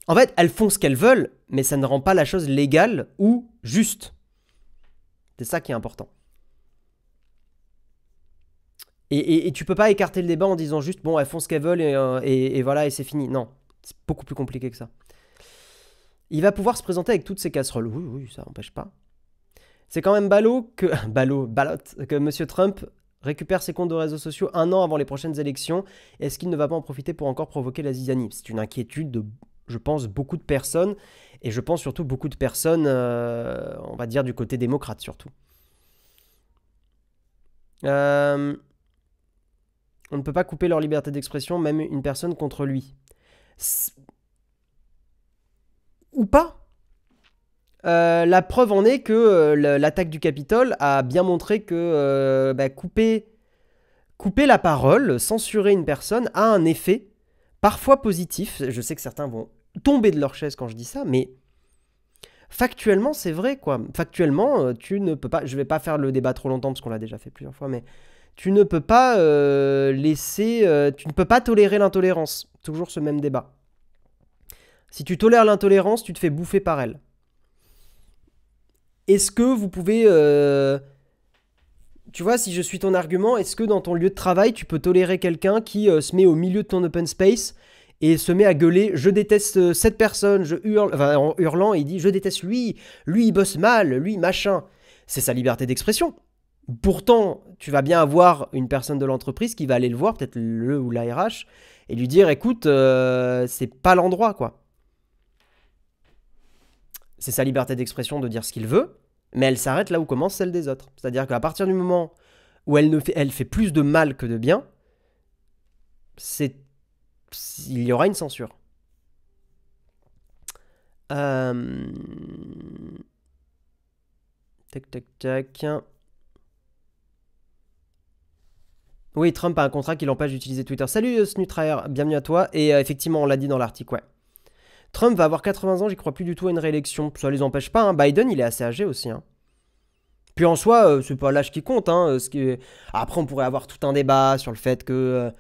En fait, elles font ce qu'elles veulent, mais ça ne rend pas la chose légale ou juste. C'est ça qui est important. Et tu peux pas écarter le débat en disant juste, bon, elles font ce qu'elles veulent et voilà, et c'est fini. Non, c'est beaucoup plus compliqué que ça. Il va pouvoir se présenter avec toutes ses casseroles. Oui, ça n'empêche pas. C'est quand même ballot que M. Trump récupère ses comptes de réseaux sociaux un an avant les prochaines élections. Est-ce qu'il ne va pas en profiter pour encore provoquer la zizanie? C'est une inquiétude de, je pense, beaucoup de personnes. Et je pense surtout beaucoup de personnes, on va dire, du côté démocrate surtout. On ne peut pas couper leur liberté d'expression, même une personne contre lui. Ou pas. La preuve en est que l'attaque du Capitole a bien montré que couper la parole, censurer une personne a un effet parfois positif. Je sais que certains vont tomber de leur chaise quand je dis ça, mais factuellement c'est vrai quoi. Factuellement, tu ne peux pas, je vais pas faire le débat trop longtemps parce qu'on l'a déjà fait plusieurs fois, mais tu ne peux pas tu ne peux pas tolérer l'intolérance. Toujours ce même débat. Si tu tolères l'intolérance, tu te fais bouffer par elle. Est-ce que vous pouvez... tu vois, si je suis ton argument, est-ce que dans ton lieu de travail, tu peux tolérer quelqu'un qui se met au milieu de ton open space et se met à gueuler « Je déteste cette personne, je hurle... » Enfin, en hurlant, il dit « Je déteste lui, lui il bosse mal, lui machin. » C'est sa liberté d'expression. Pourtant, tu vas bien avoir une personne de l'entreprise qui va aller le voir, peut-être le ou la RH, et lui dire « Écoute, c'est pas l'endroit, quoi. » C'est sa liberté d'expression de dire ce qu'il veut, mais elle s'arrête là où commence celle des autres. C'est-à-dire qu'à partir du moment où elle fait plus de mal que de bien, il y aura une censure. Tac, tac, tac. Oui, Trump a un contrat qui l'empêche d'utiliser Twitter. Salut Snutraer, bienvenue à toi. Et effectivement, on l'a dit dans l'article, ouais. Trump va avoir 80 ans, j'y crois plus du tout à une réélection. Ça les empêche pas, hein. Biden, il est assez âgé aussi, hein. Puis en soi, c'est pas l'âge qui compte, hein. Après, on pourrait avoir tout un débat sur le fait que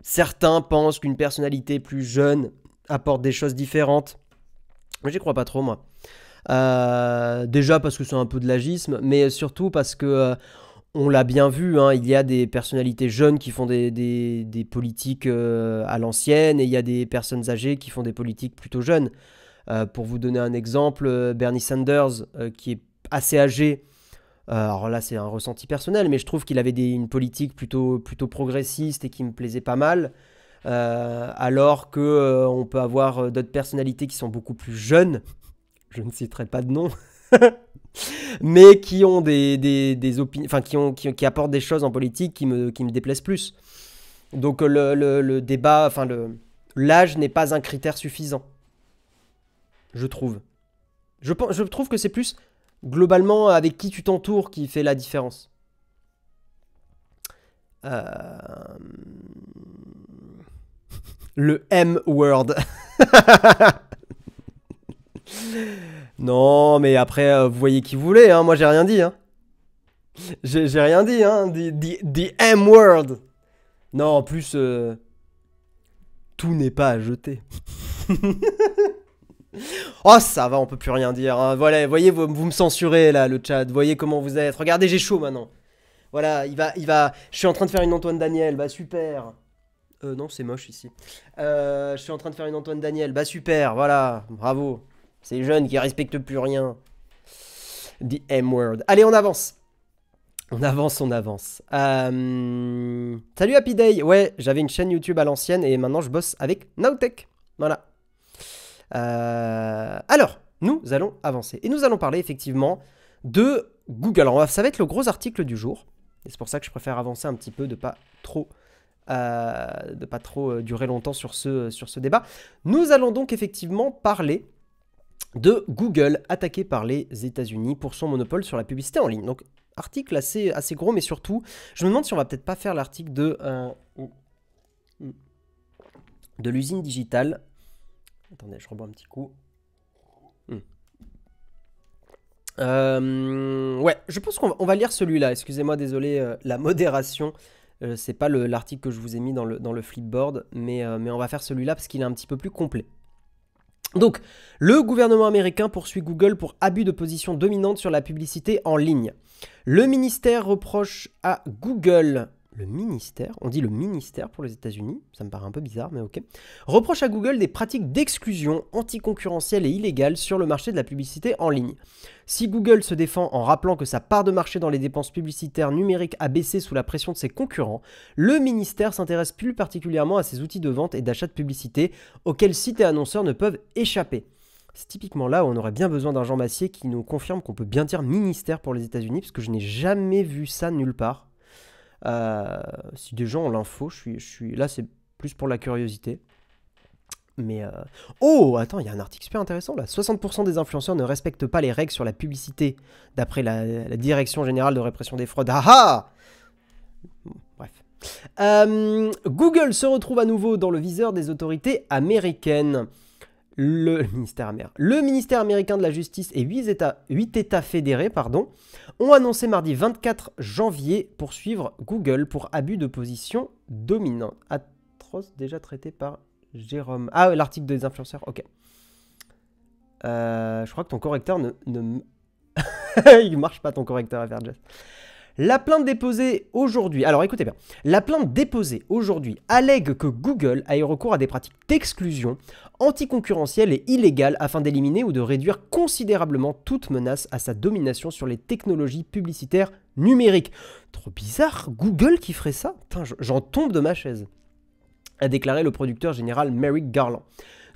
certains pensent qu'une personnalité plus jeune apporte des choses différentes. Mais j'y crois pas trop, moi. Déjà parce que c'est un peu de l'agisme, mais surtout parce que on l'a bien vu, hein, il y a des personnalités jeunes qui font des politiques à l'ancienne, et il y a des personnes âgées qui font des politiques plutôt jeunes. Pour vous donner un exemple, Bernie Sanders, qui est assez âgé, alors là c'est un ressenti personnel, mais je trouve qu'il avait une politique plutôt progressiste et qui me plaisait pas mal. Alors que on peut avoir d'autres personnalités qui sont beaucoup plus jeunes, je ne citerai pas de nom, mais qui ont des opinions, enfin qui apportent des choses en politique qui me déplaisent plus. Donc le débat, enfin l'âge n'est pas un critère suffisant, je trouve. Je trouve que c'est plus globalement avec qui tu t'entoures qui fait la différence. Le M-word. Non, mais après, vous voyez qui vous voulez, hein. Moi, j'ai rien dit, hein. J'ai rien dit, hein. The M-word. Non, en plus, tout n'est pas à jeter. Oh, ça va, on peut plus rien dire, hein. Voilà, voyez, vous me censurez, là, le chat. Voyez comment vous êtes. Regardez, j'ai chaud, maintenant. Voilà, je suis en train de faire une Antoine Daniel. Bah, super. Non, c'est moche, ici. Je suis en train de faire une Antoine Daniel. Bah, super, voilà. Bravo. Ces jeunes qui respectent plus rien. The M-word. Allez, on avance. On avance. Salut Happy Day. Ouais, j'avais une chaîne YouTube à l'ancienne et maintenant je bosse avec Nowtech. Voilà. Alors, nous allons avancer. Et nous allons parler effectivement de Google. Alors, ça va être le gros article du jour. Et c'est pour ça que je préfère avancer un petit peu, de pas trop durer longtemps sur ce débat. Nous allons donc effectivement parler de Google attaqué par les États-Unis pour son monopole sur la publicité en ligne. Donc, article assez gros, mais surtout, je me demande si on va peut-être pas faire l'article de l'usine digitale. Attendez, je rebois un petit coup. Ouais, je pense qu'on va lire celui-là. Excusez-moi, désolé, la modération. C'est pas l'article que je vous ai mis dans le Flipboard, mais on va faire celui-là parce qu'il est un petit peu plus complet. Donc, le gouvernement américain poursuit Google pour abus de position dominante sur la publicité en ligne. Le ministère reproche à Google... Le ministère, on dit le ministère pour les États-Unis, ça me paraît un peu bizarre, mais ok. Reproche à Google des pratiques d'exclusion anticoncurrentielles et illégales sur le marché de la publicité en ligne. Si Google se défend en rappelant que sa part de marché dans les dépenses publicitaires numériques a baissé sous la pression de ses concurrents, le ministère s'intéresse plus particulièrement à ses outils de vente et d'achat de publicité auxquels sites et annonceurs ne peuvent échapper. C'est typiquement là où on aurait bien besoin d'un Jean Massier qui nous confirme qu'on peut bien dire ministère pour les États-Unis, parce que je n'ai jamais vu ça nulle part. Si des gens ont l'info, je suis là, c'est plus pour la curiosité. Mais oh, attends, il y a un article super intéressant là. 60% des influenceurs ne respectent pas les règles sur la publicité, d'après la Direction Générale de Répression des Fraudes. Ah ah! Bref. Google se retrouve à nouveau dans le viseur des autorités américaines. Le ministère américain de la Justice et 8 États fédérés ont annoncé mardi 24 janvier poursuivre Google pour abus de position dominante. Atroce, déjà traité par Jérôme. Ah, l'article des influenceurs, ok. Je crois que ton correcteur il marche pas ton correcteur à faire geste. La plainte déposée aujourd'hui, alors écoutez bien, la plainte déposée aujourd'hui allègue que Google a eu recours à des pratiques d'exclusion anticoncurrentielles et illégales afin d'éliminer ou de réduire considérablement toute menace à sa domination sur les technologies publicitaires numériques. Trop bizarre, Google qui ferait ça? Putain, j'en tombe de ma chaise, a déclaré le producteur général Merrick Garland.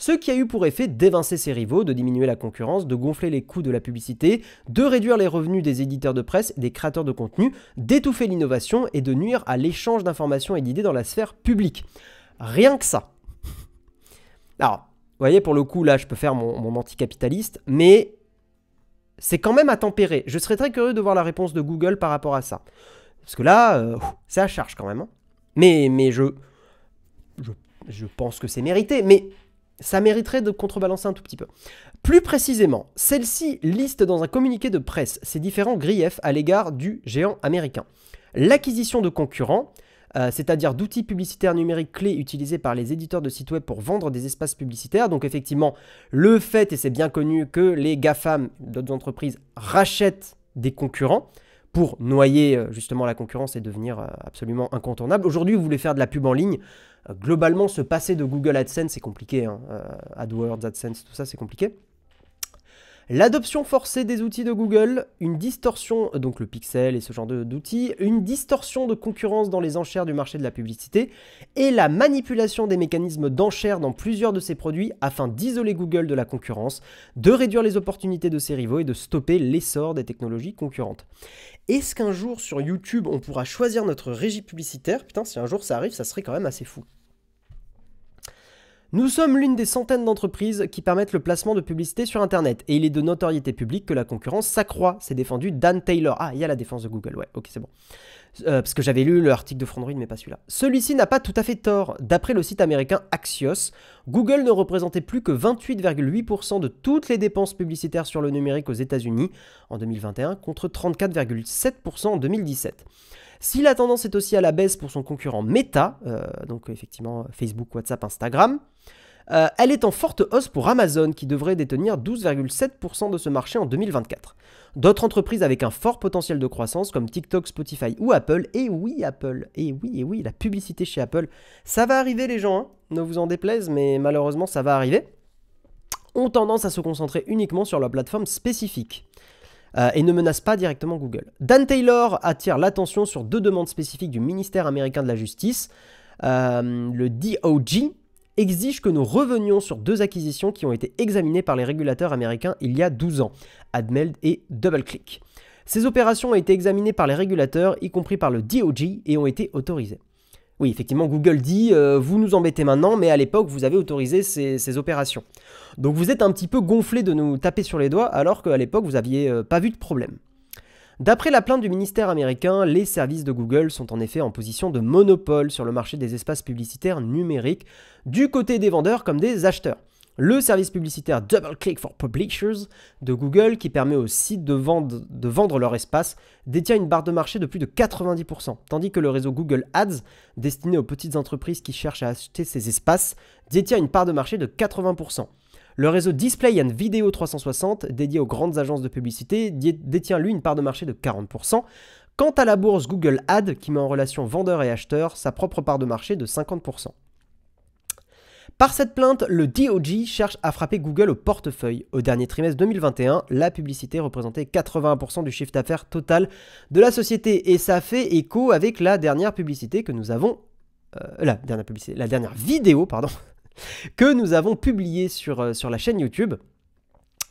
Ce qui a eu pour effet d'évincer ses rivaux, de diminuer la concurrence, de gonfler les coûts de la publicité, de réduire les revenus des éditeurs de presse et des créateurs de contenu, d'étouffer l'innovation et de nuire à l'échange d'informations et d'idées dans la sphère publique. Rien que ça. Alors, vous voyez, pour le coup, là, je peux faire mon anticapitaliste, mais c'est quand même à tempérer. Je serais très curieux de voir la réponse de Google par rapport à ça. Parce que là, c'est à charge quand même. Hein. Mais je pense que c'est mérité, mais... Ça mériterait de contrebalancer un tout petit peu. Plus précisément, celle-ci liste dans un communiqué de presse ses différents griefs à l'égard du géant américain. L'acquisition de concurrents, c'est-à-dire d'outils publicitaires numériques clés utilisés par les éditeurs de sites web pour vendre des espaces publicitaires. Donc effectivement, le fait, et c'est bien connu, que les GAFAM, d'autres entreprises, rachètent des concurrents pour noyer justement la concurrence et devenir absolument incontournable. Aujourd'hui, vous voulez faire de la pub en ligne, globalement, se passer de Google AdSense, c'est compliqué. Hein. AdWords, AdSense, tout ça, c'est compliqué. L'adoption forcée des outils de Google, une distorsion, donc le pixel et ce genre d'outils, une distorsion de concurrence dans les enchères du marché de la publicité et la manipulation des mécanismes d'enchères dans plusieurs de ces produits afin d'isoler Google de la concurrence, de réduire les opportunités de ses rivaux et de stopper l'essor des technologies concurrentes. Est-ce qu'un jour sur YouTube on pourra choisir notre régie publicitaire? Putain, si un jour ça arrive, ça serait quand même assez fou. Nous sommes l'une des centaines d'entreprises qui permettent le placement de publicité sur Internet et il est de notoriété publique que la concurrence s'accroît, c'est défendu Dan Taylor. Ah, il y a la défense de Google, ouais, ok, c'est bon. Parce que j'avais lu l'article de Frandroid, mais pas celui-là. Celui-ci n'a pas tout à fait tort. D'après le site américain Axios, Google ne représentait plus que 28,8% de toutes les dépenses publicitaires sur le numérique aux États-Unis en 2021 contre 34,7% en 2017. Si la tendance est aussi à la baisse pour son concurrent Meta, donc effectivement Facebook, WhatsApp, Instagram, elle est en forte hausse pour Amazon qui devrait détenir 12,7% de ce marché en 2024. D'autres entreprises avec un fort potentiel de croissance comme TikTok, Spotify ou Apple, et oui Apple, et oui, la publicité chez Apple, ça va arriver les gens, hein, ne vous en déplaise, mais malheureusement ça va arriver, ont tendance à se concentrer uniquement sur leur plateforme spécifique. Et ne menace pas directement Google. Dan Taylor attire l'attention sur deux demandes spécifiques du ministère américain de la Justice. Le DOJ exige que nous revenions sur deux acquisitions qui ont été examinées par les régulateurs américains il y a 12 ans, AdMeld et DoubleClick. Ces opérations ont été examinées par les régulateurs, y compris par le DOJ, et ont été autorisées. Oui, effectivement, Google dit vous nous embêtez maintenant, mais à l'époque, vous avez autorisé ces opérations. Donc vous êtes un petit peu gonflé de nous taper sur les doigts, alors qu'à l'époque, vous n'aviez pas vu de problème. D'après la plainte du ministère américain, les services de Google sont en effet en position de monopole sur le marché des espaces publicitaires numériques, du côté des vendeurs comme des acheteurs. Le service publicitaire DoubleClick for Publishers de Google, qui permet aux sites de vendre leur espace, détient une part de marché de plus de 90%, tandis que le réseau Google Ads, destiné aux petites entreprises qui cherchent à acheter ces espaces, détient une part de marché de 80%. Le réseau Display and Video 360, dédié aux grandes agences de publicité, détient lui une part de marché de 40%. Quant à la bourse Google Ads, qui met en relation vendeurs et acheteurs, sa propre part de marché de 50%. Par cette plainte, le DOJ cherche à frapper Google au portefeuille. Au dernier trimestre 2021, la publicité représentait 81% du chiffre d'affaires total de la société. Et ça fait écho avec la dernière publicité que nous avons... la dernière vidéo, pardon, que nous avons publiée sur la chaîne YouTube.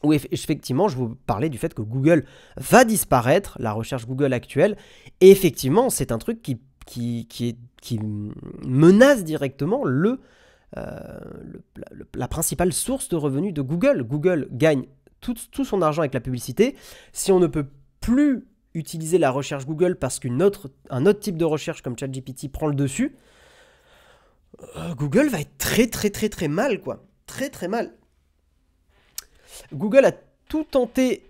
Où effectivement, je vous parlais du fait que Google va disparaître, la recherche Google actuelle. Et effectivement, c'est un truc qui menace directement la principale source de revenus de Google. Google gagne tout son argent avec la publicité. Si on ne peut plus utiliser la recherche Google parce qu'un autre type de recherche comme ChatGPT prend le dessus, Google va être très mal, quoi. Très mal. Google a tout tenté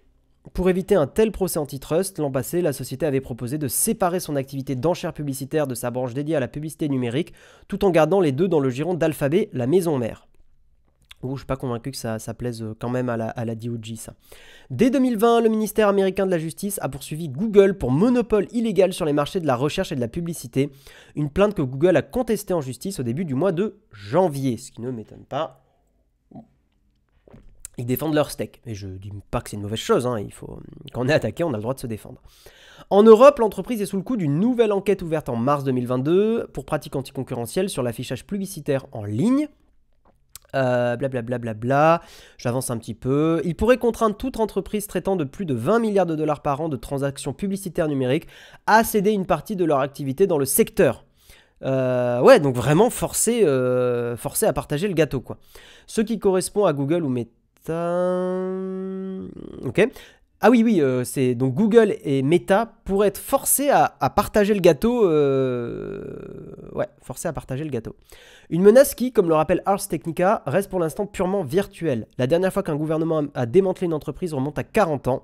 pour éviter un tel procès antitrust. L'an passé, la société avait proposé de séparer son activité d'enchères publicitaires de sa branche dédiée à la publicité numérique, tout en gardant les deux dans le giron d'Alphabet, la maison mère. Je ne suis pas convaincu que ça plaise quand même à la DOJ, ça. Dès 2020, le ministère américain de la Justice a poursuivi Google pour monopole illégal sur les marchés de la recherche et de la publicité, une plainte que Google a contestée en justice au début du mois de janvier, ce qui ne m'étonne pas. Ils défendent leur steak. Et je ne dis pas que c'est une mauvaise chose. Hein. Quand on est attaqué, on a le droit de se défendre. En Europe, l'entreprise est sous le coup d'une nouvelle enquête ouverte en mars 2022 pour pratiques anticoncurrentielles sur l'affichage publicitaire en ligne. Blablabla. J'avance un petit peu. Il pourrait contraindre toute entreprise traitant de plus de 20 milliards de dollars par an de transactions publicitaires numériques à céder une partie de leur activité dans le secteur. Ouais, donc vraiment forcer à partager le gâteau, quoi. Ce qui correspond à Google ou Meta. Ok. Ah oui, c'est donc Google et Meta pourraient être forcés à partager le gâteau. ouais, forcés à partager le gâteau. Une menace qui, comme le rappelle Ars Technica, reste pour l'instant purement virtuelle. La dernière fois qu'un gouvernement a démantelé une entreprise remonte à 40 ans.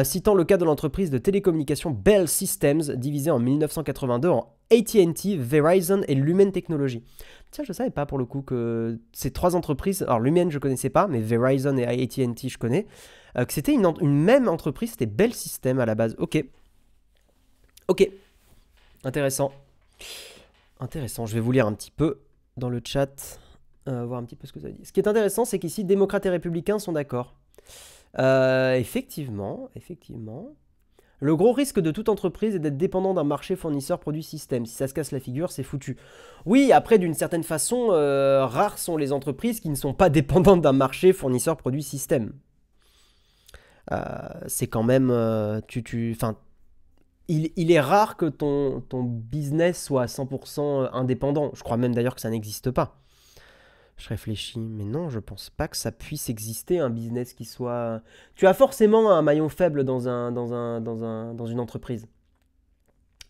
Citant le cas de l'entreprise de télécommunications Bell Systems, divisée en 1982 en AT&T, Verizon et Lumen Technologies. Tiens, je ne savais pas pour le coup que ces trois entreprises, alors Lumen je ne connaissais pas, mais Verizon et AT&T je connais, que c'était une même entreprise, c'était Bell Systems à la base. Ok. Ok. Intéressant. Intéressant, je vais vous lire un petit peu dans le chat, voir un petit peu ce que ça dit. Ce qui est intéressant, c'est qu'ici, démocrates et républicains sont d'accord. Effectivement. Le gros risque de toute entreprise est d'être dépendant d'un marché fournisseur produit système. Si ça se casse la figure, c'est foutu. Oui, après, d'une certaine façon, rares sont les entreprises qui ne sont pas dépendantes d'un marché fournisseur produit système. C'est quand même... il est rare que ton business soit à 100% indépendant. Je crois même d'ailleurs que ça n'existe pas. Je réfléchis, mais non, je pense pas que ça puisse exister un business qui soit... Tu as forcément un maillon faible dans une entreprise.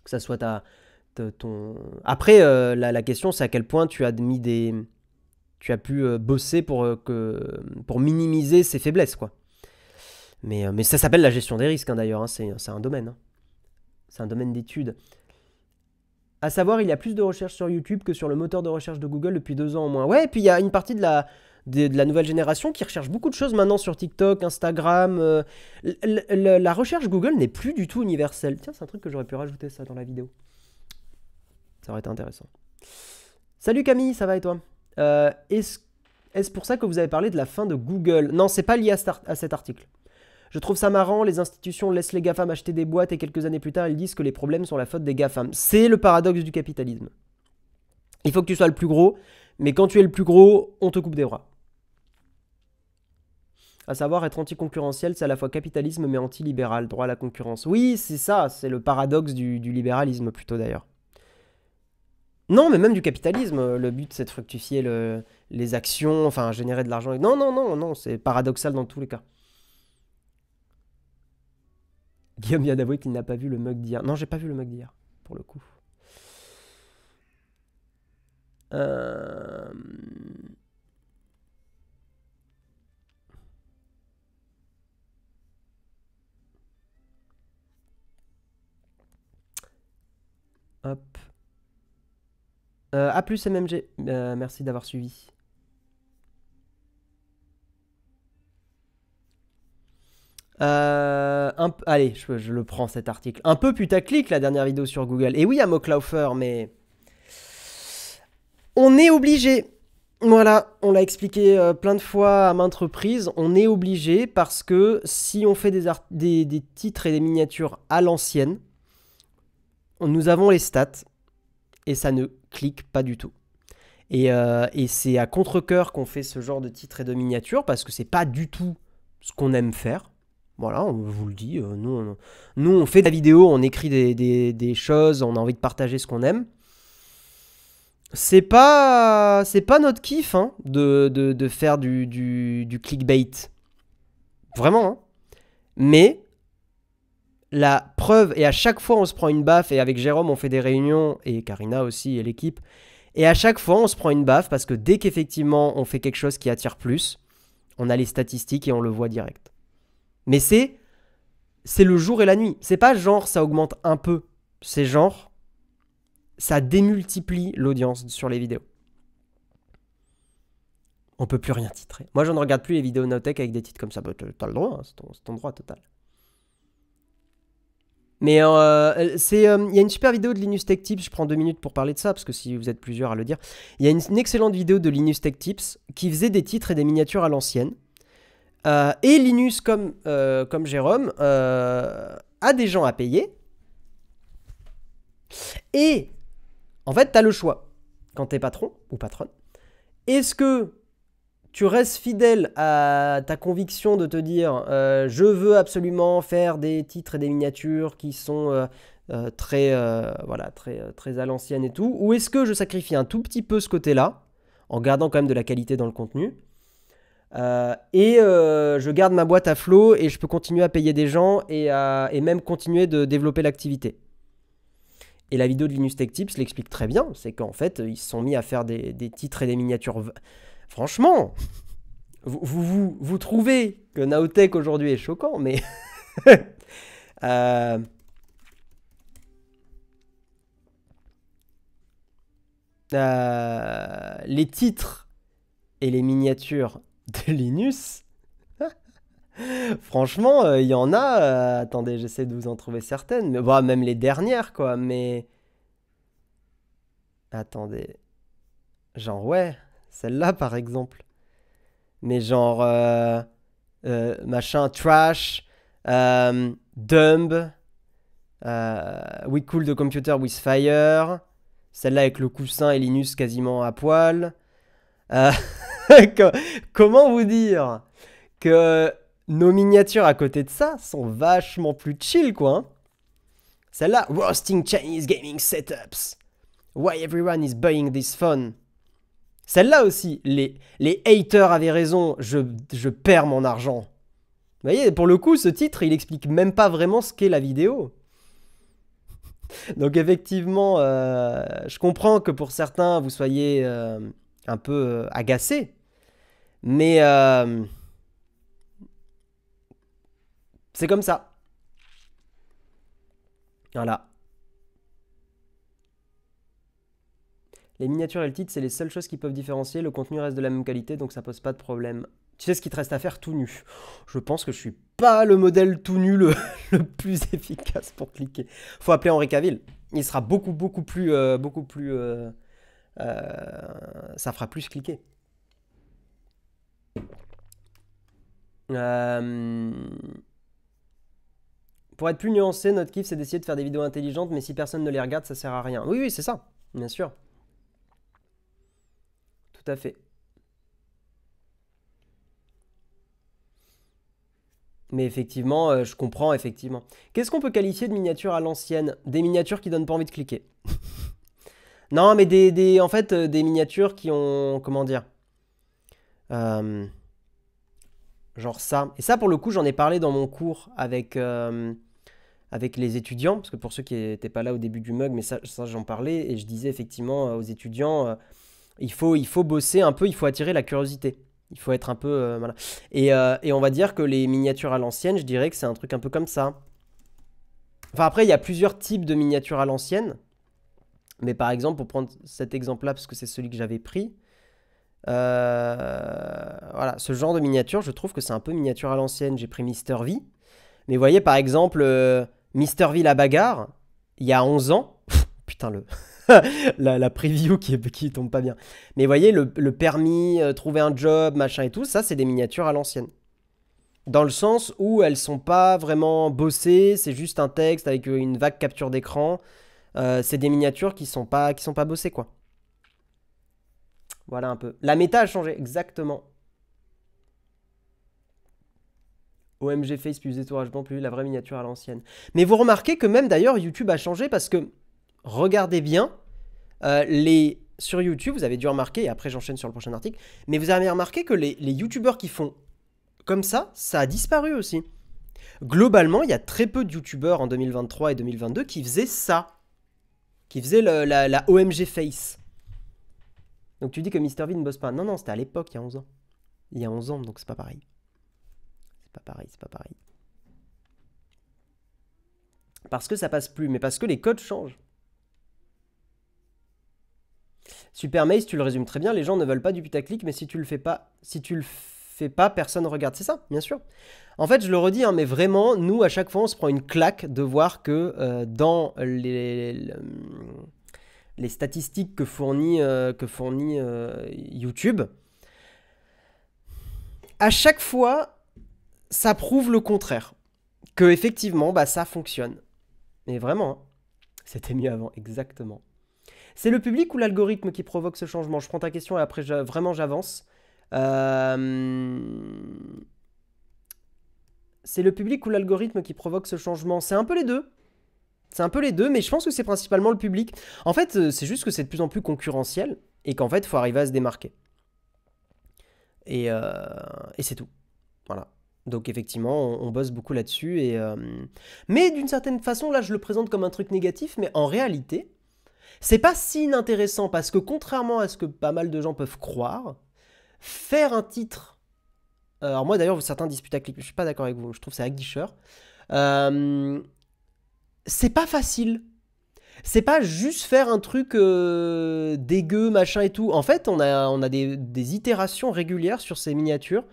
Que ça soit ton... Après, la question, c'est à quel point tu as tu as pu bosser pour minimiser ses faiblesses, quoi. Mais ça s'appelle la gestion des risques, hein, d'ailleurs. Hein, c'est un domaine. Hein. C'est un domaine d'études. À savoir, il y a plus de recherches sur YouTube que sur le moteur de recherche de Google depuis 2 ans au moins. Ouais, et puis il y a une partie de la nouvelle génération qui recherche beaucoup de choses maintenant sur TikTok, Instagram. La recherche Google n'est plus du tout universelle. Tiens, c'est un truc que j'aurais pu rajouter ça dans la vidéo. Ça aurait été intéressant. Salut Camille, ça va et toi? Est-ce pour ça que vous avez parlé de la fin de Google? Non, c'est pas lié à cet article. Je trouve ça marrant, les institutions laissent les GAFAM acheter des boîtes et quelques années plus tard, ils disent que les problèmes sont la faute des GAFAM. C'est le paradoxe du capitalisme. Il faut que tu sois le plus gros, mais quand tu es le plus gros, on te coupe des bras. À savoir, être anticoncurrentiel, c'est à la fois capitalisme mais anti-libéral, droit à la concurrence. Oui, c'est ça, c'est le paradoxe du libéralisme plutôt d'ailleurs. Non, mais même du capitalisme, le but c'est de fructifier les actions, enfin générer de l'argent. Non, c'est paradoxal dans tous les cas. Guillaume vient d'avouer qu'il n'a pas vu le mug d'hier. Non, j'ai pas vu le mug d'hier, pour le coup. Hop. A plus MMG, merci d'avoir suivi. Allez, je le prends cet article. Un peu putaclic la dernière vidéo sur Google. Et oui, à Moklaufer, mais on est obligé. Voilà, on l'a expliqué plein de fois à maintes reprises. On est obligé parce que si on fait des titres et des miniatures à l'ancienne, nous avons les stats et ça ne clique pas du tout. Et c'est à contre-cœur qu'on fait ce genre de titres et de miniatures parce que c'est pas du tout ce qu'on aime faire. Voilà, on vous le dit, nous on fait de la vidéo, on écrit des choses, on a envie de partager ce qu'on aime. C'est pas notre kiff hein, de faire du clickbait. Vraiment. Hein. Mais la preuve, et à chaque fois on se prend une baffe, et avec Jérôme on fait des réunions, et Karina aussi, et l'équipe, et à chaque fois on se prend une baffe parce que dès qu'effectivement on fait quelque chose qui attire plus, on a les statistiques et on le voit direct. Mais c'est le jour et la nuit. C'est pas genre ça augmente un peu. C'est genre ça démultiplie l'audience sur les vidéos. On peut plus rien titrer. Moi, je ne regarde plus les vidéos Nowtech avec des titres comme ça. Bah, t'as le droit, hein, c'est ton droit total. Mais il y a une super vidéo de Linus Tech Tips. Je prends 2 minutes pour parler de ça, parce que si vous êtes plusieurs à le dire. Il y a une excellente vidéo de Linus Tech Tips qui faisait des titres et des miniatures à l'ancienne. Et Linus, comme Jérôme, a des gens à payer. Et en fait, tu as le choix. Quand tu es patron ou patronne, est-ce que tu restes fidèle à ta conviction de te dire je veux absolument faire des titres et des miniatures qui sont très à l'ancienne et tout, ou est-ce que je sacrifie un tout petit peu ce côté-là, en gardant quand même de la qualité dans le contenu, et je garde ma boîte à flot et je peux continuer à payer des gens et même continuer de développer l'activité. Et la vidéo de Linus Tech Tips l'explique très bien. C'est qu'en fait, ils se sont mis à faire des titres et des miniatures. Franchement, vous trouvez que Naotech aujourd'hui est choquant, mais... les titres et les miniatures de Linus... Franchement, il y en a. Attendez, j'essaie de vous en trouver certaines. Mais bon, même les dernières, quoi. Mais. Attendez. Genre, ouais. Celle-là, par exemple. Mais genre. Machin, Trash. Dumb. We Cool the Computer with Fire. Celle-là avec le coussin et Linus quasiment à poil. Comment vous dire que. Nos miniatures à côté de ça sont vachement plus chill, quoi. Hein. Celle-là, Roasting Chinese Gaming Setups. Why everyone is buying this phone. Celle-là aussi, les haters avaient raison, je perds mon argent. Vous voyez, pour le coup, ce titre, il explique même pas vraiment ce qu'est la vidéo. Donc effectivement, je comprends que pour certains, vous soyez un peu agacés. Mais... c'est comme ça. Voilà. Les miniatures et le titre, c'est les seules choses qui peuvent différencier. Le contenu reste de la même qualité, donc ça pose pas de problème. Tu sais ce qu'il te reste à faire tout nu. Je pense que je suis pas le modèle tout nu le plus efficace pour cliquer. Faut appeler Henri Cavill. Il sera beaucoup plus... ça fera plus cliquer. Pour être plus nuancé, notre kiff, c'est d'essayer de faire des vidéos intelligentes, mais si personne ne les regarde, ça sert à rien. Oui, oui, c'est ça, bien sûr. Tout à fait. Mais effectivement, je comprends, effectivement. Qu'est-ce qu'on peut qualifier de miniature à l'ancienne? Des miniatures qui donnent pas envie de cliquer. Non, mais en fait, des miniatures qui ont... Comment dire genre ça. Et ça, pour le coup, j'en ai parlé dans mon cours avec les étudiants, parce que pour ceux qui n'étaient pas là au début du mug, mais ça j'en parlais, et je disais effectivement aux étudiants, il faut bosser un peu, il faut attirer la curiosité. Il faut être un peu... voilà. Et on va dire que les miniatures à l'ancienne, je dirais que c'est un truc un peu comme ça. Enfin après, il y a plusieurs types de miniatures à l'ancienne. Mais par exemple, pour prendre cet exemple-là, parce que c'est celui que j'avais pris, voilà, ce genre de miniature, je trouve que c'est un peu miniature à l'ancienne. J'ai pris Mister V. Mais vous voyez, par exemple, Mister V la bagarre, il y a 11 ans. Putain, la preview qui tombe pas bien. Mais vous voyez, le permis, trouver un job, machin et tout, ça, c'est des miniatures à l'ancienne. Dans le sens où elles sont pas vraiment bossées, c'est juste un texte avec une vague capture d'écran. C'est des miniatures qui sont pas bossées, quoi. Voilà un peu. La méta a changé, exactement. OMG Face plus détouragement plus la vraie miniature à l'ancienne. Mais vous remarquez que même d'ailleurs YouTube a changé parce que, regardez bien, sur YouTube, vous avez dû remarquer, et après j'enchaîne sur le prochain article, mais vous avez remarqué que les YouTubeurs qui font comme ça a disparu aussi. Globalement, il y a très peu de YouTubeurs en 2023 et 2022 qui faisaient ça. Qui faisaient la OMG Face. Donc tu dis que Mr. V ne bosse pas. Non, non, c'était à l'époque, il y a 11 ans. Il y a 11 ans, donc c'est pas pareil. C'est pas pareil, c'est pas pareil. Parce que ça passe plus, mais parce que les codes changent. Super Maze, tu le résumes très bien, les gens ne veulent pas du putaclic, mais si tu le fais pas, personne regarde. C'est ça, bien sûr. En fait, je le redis, hein, mais vraiment, nous, à chaque fois, on se prend une claque de voir que dans les statistiques que fournit YouTube, à chaque fois, ça prouve le contraire. Que effectivement, bah, ça fonctionne. Mais vraiment, hein, c'était mieux avant, exactement. C'est le public ou l'algorithme qui provoque ce changement? Je prends ta question et après, vraiment, j'avance. C'est le public ou l'algorithme qui provoque ce changement? C'est un peu les deux. C'est un peu les deux, mais je pense que c'est principalement le public. En fait, c'est juste que c'est de plus en plus concurrentiel et qu'en fait, il faut arriver à se démarquer. Et c'est tout. Voilà. Donc effectivement, on bosse beaucoup là-dessus. Mais d'une certaine façon, là, je le présente comme un truc négatif, mais en réalité, c'est pas si inintéressant parce que contrairement à ce que pas mal de gens peuvent croire, faire un titre. Alors moi d'ailleurs, certains disputent avec je suis pas d'accord avec vous, je trouve que c'est aguicheur. Euh, c'est pas facile. C'est pas juste faire un truc dégueu, machin et tout. En fait, on a des itérations régulières sur ces miniatures.